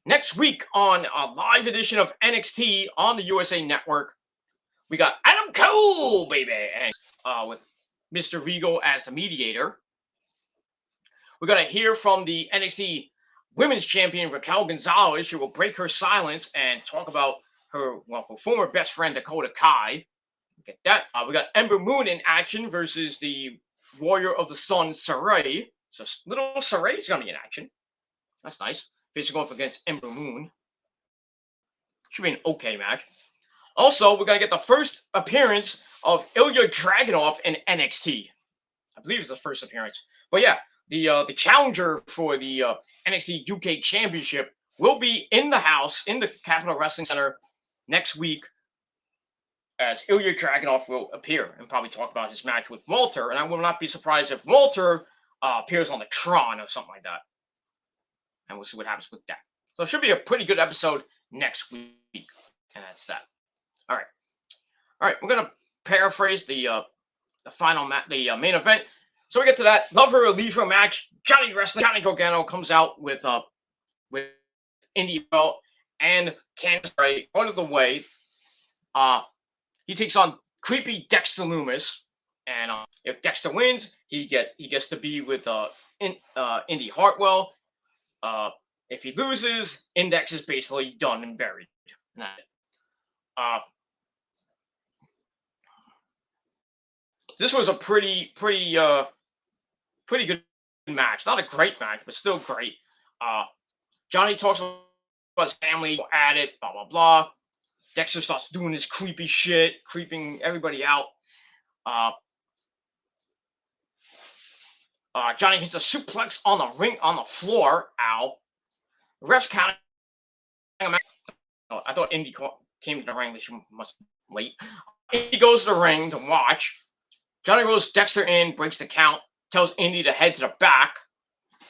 Next week on a live edition of NXT on the USA Network, we got Adam Cole, baby, and with Mr. Regal as the mediator. We're gonna hear from the NXT Women's Champion Raquel Gonzalez. She will break her silence and talk about her former best friend Dakota Kai. Get that? We got Ember Moon in action versus the Warrior of the Sun, Saray. So little Saray's gonna be in action. That's nice. Facing off against Ember Moon. Should be an okay match. Also, we're gonna get the first appearance of Ilya Dragunov in NXT. I believe it's the first appearance. But yeah, the challenger for the NXT UK Championship will be in the house in the Capitol Wrestling Center next week, as Ilya Dragunov will appear and probably talk about his match with Walter. And I will not be surprised if Walter appears on the Tron or something like that. And we'll see what happens with that. So it should be a pretty good episode next week. And that's that. All right. We're gonna paraphrase the final the main event. So we get to that. Love her or leave her match. Johnny Gargano comes out with Indy belt and Candice LeRae out of the way. He takes on creepy Dexter Lumis, and if Dexter wins, he gets to be with Indy Hartwell. If he loses, Index is basically done and buried. This was a pretty good match. Not a great match, but still great. Johnny talks about his family at it, blah blah blah. Dexter starts doing this creepy shit, creeping everybody out. Johnny hits a suplex on the floor. Ow. The refs counting him out. I thought Indy came to the ring, but she must be late. Indy goes to the ring to watch. Johnny rolls Dexter in, breaks the count, tells Indy to head to the back.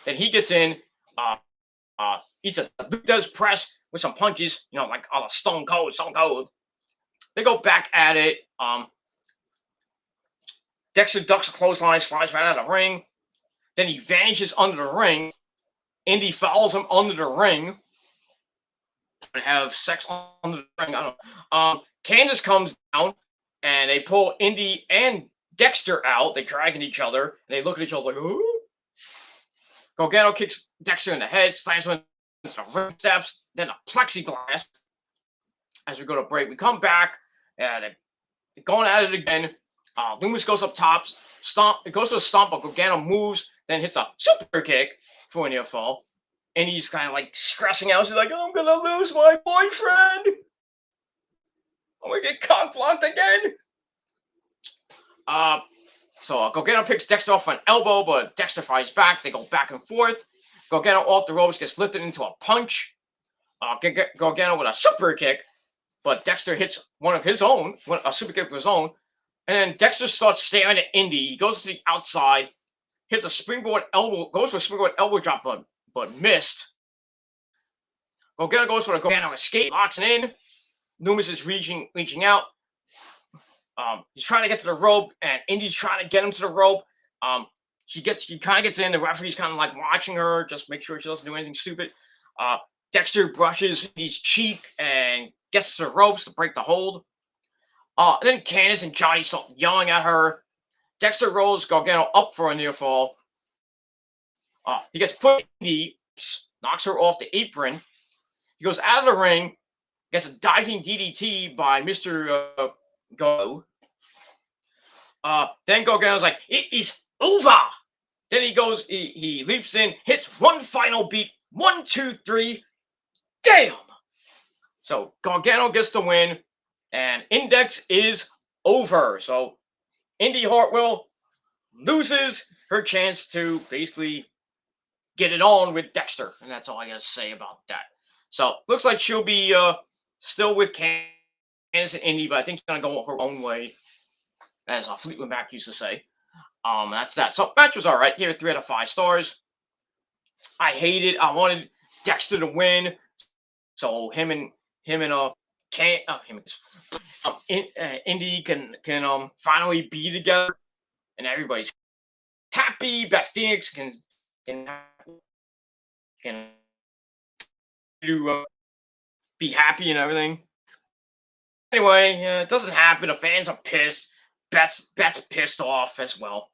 Then he gets in, eats a does press with some punches, like all the Stone Cold. They go back at it. Dexter ducks a clothesline, slides right out of the ring. Then he vanishes under the ring. Indy follows him under the ring. They have sex under the ring. I don't know. Candice comes down, and they pull Indy and Dexter out. They're dragging each other, and they look at each other like, ooh. Gargano kicks Dexter in the head, slams him into the ring steps, then a plexiglass. As we go to break, we come back, and they're going at it again. Lumis goes up top, it goes to a stomp, but Gargano moves, then hits a super kick for a near fall. And he's kind of like stressing out. He's like, I'm going to lose my boyfriend. I'm going to get cock blocked again. So Gargano picks Dexter off an elbow, but Dexter fires back. They go back and forth. Gargano off the ropes, gets lifted into a punch. Gargano with a super kick, but Dexter hits one of his own, a super kick of his own. And then Dexter starts staring at Indy. He goes to the outside, hits a springboard elbow, goes for a springboard elbow drop, but missed. Gargano goes for a Gargano escape, locks it in. Lumis is reaching out. He's trying to get to the rope, and Indy's trying to get him to the rope. He kind of gets in. The referee's kind of like watching her, just make sure she doesn't do anything stupid. Dexter brushes Indy's cheek and gets to the ropes to break the hold. And then Candice and Johnny start yelling at her. Dexter rolls Gargano up for a near fall. He gets put in the knocks her off the apron. He goes out of the ring, gets a diving DDT by Mr. Go. Then Gargano's like, it is over. Then he leaps in, hits one final beat. 1, 2, 3. Damn. So Gargano gets the win, and Index is over. So Indy Hartwell loses her chance to basically get it on with Dexter. And that's all I got to say about that. So looks like she'll be still with Candice and Indy, but I think she's gonna go her own way, as Fleetwood Mac used to say. That's that. So match was all right. Gave it 3 out of 5 stars. I hated. I wanted Dexter to win, so him and Indy can finally be together, and everybody's happy. Beth Phoenix can do be happy and everything. Anyway, it doesn't happen. The fans are pissed. Beth's pissed off as well.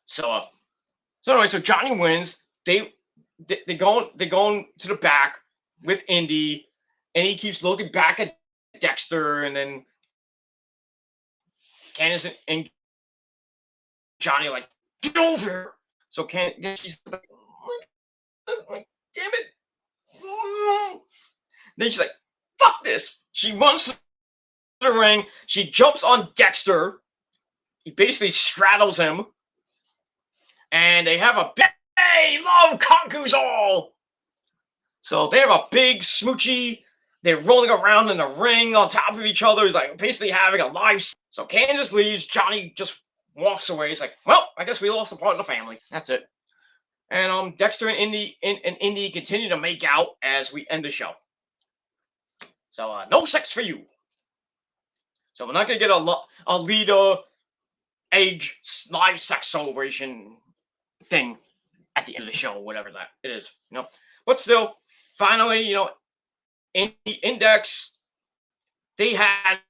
So anyway, so Johnny wins. They going to the back with Indy, and he keeps looking back at Dexter, and then Candice and Johnny are like, get over here. So she's like, damn it. Then she's like, fuck this. She runs to the ring. She jumps on Dexter. He basically straddles him. And they have a big, hey, love conquers all. So they have a big smoochy. They're rolling around in the ring on top of each other. It's like basically having a live. So Candice leaves. Johnny just walks away. He's like, well, I guess we lost a part of the family. That's it. And Dexter and Indy continue to make out as we end the show. So no sex for you. So we're not gonna get a Lita Edge live sex celebration thing at the end of the show, whatever that it is, But still, finally, in the Index, they had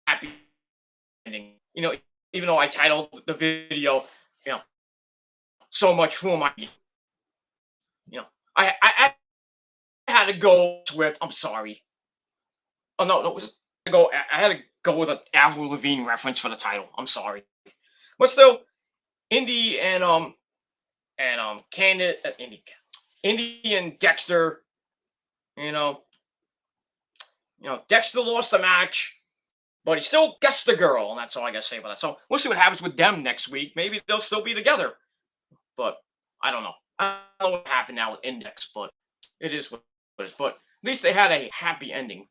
happy ending. Even though I titled the video, so much for my, I had to go with. I'm sorry. Oh no, I had to go with an Avril Lavigne reference for the title. I'm sorry, but still, Indy and Candice, Indy and Dexter, Dexter lost the match, but he still gets the girl, and that's all I gotta say about that. So we'll see what happens with them next week. Maybe they'll still be together, but I don't know. I don't know what happened now with Index, but it is what it is. But at least they had a happy ending.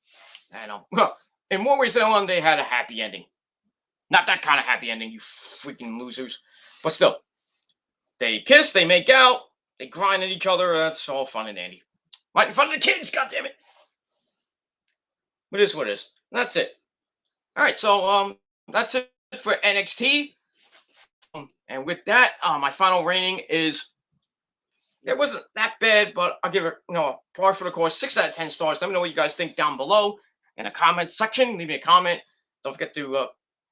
I know. Well, in more ways than one, they had a happy ending. Not that kind of happy ending, you freaking losers. But still, they kiss, they make out, they grind at each other. That's all fun and dandy. Right in front of the kids, goddammit. But it is what it is. That's it. All right, so that's it for NXT. And with that, my final rating is, it wasn't that bad, but I'll give it, par for the course, 6 out of 10 stars. Let me know what you guys think down below in the comments section. Leave me a comment. Don't forget to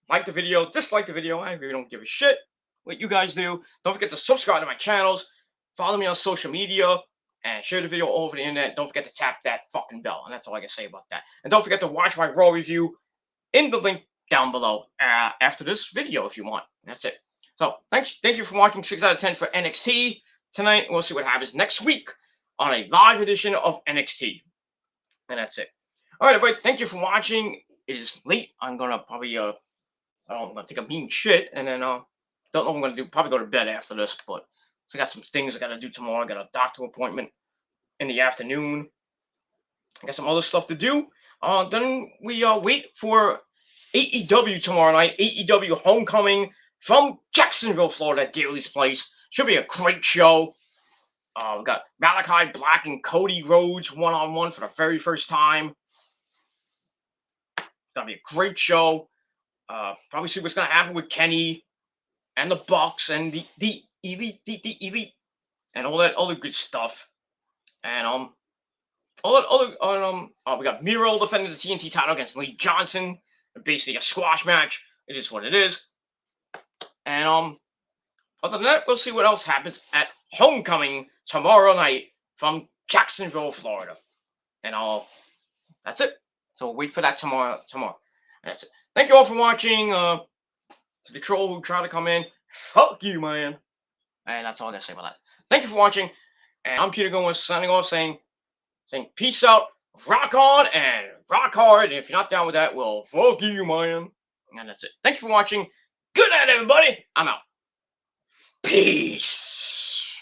like the video, dislike the video. I really don't give a shit what you guys do. Don't forget to subscribe to my channels. Follow me on social media. And share the video all over the internet. Don't forget to tap that fucking bell. And that's all I can say about that. And don't forget to watch my Raw review in the link down below after this video if you want. That's it. So thank you for watching 6 out of 10 for NXT tonight. We'll see what happens next week on a live edition of NXT. And that's it. All right, everybody. Thank you for watching. It is late. I'm gonna probably I'm gonna take a mean shit, and then don't know what I'm gonna do. Probably go to bed after this, but so I got some things I gotta do tomorrow. I got a doctor appointment in the afternoon. I got some other stuff to do. Then we wait for AEW tomorrow night. AEW Homecoming from Jacksonville, Florida, at Daly's Place. Should be a great show. We got Malachi Black and Cody Rhodes one-on-one for the very first time. It's gonna be a great show. Probably see what's gonna happen with Kenny and the Bucks and the Elite, and all that other good stuff. And all that other we got Miro defending the TNT title against Lee Johnson. Basically a squash match. It is what it is. And other than that, we'll see what else happens at Homecoming tomorrow night from Jacksonville, Florida. And that's it. So we'll wait for that tomorrow. And that's it. Thank you all for watching. To the troll who tried to come in, fuck you, man. And that's all I gotta say about that. Thank you for watching. And I'm Peter Gomez signing off, saying peace out, rock on, and rock hard. And if you're not down with that, well, fuck you, man. And that's it. Thank you for watching. Good night, everybody. I'm out. Peace.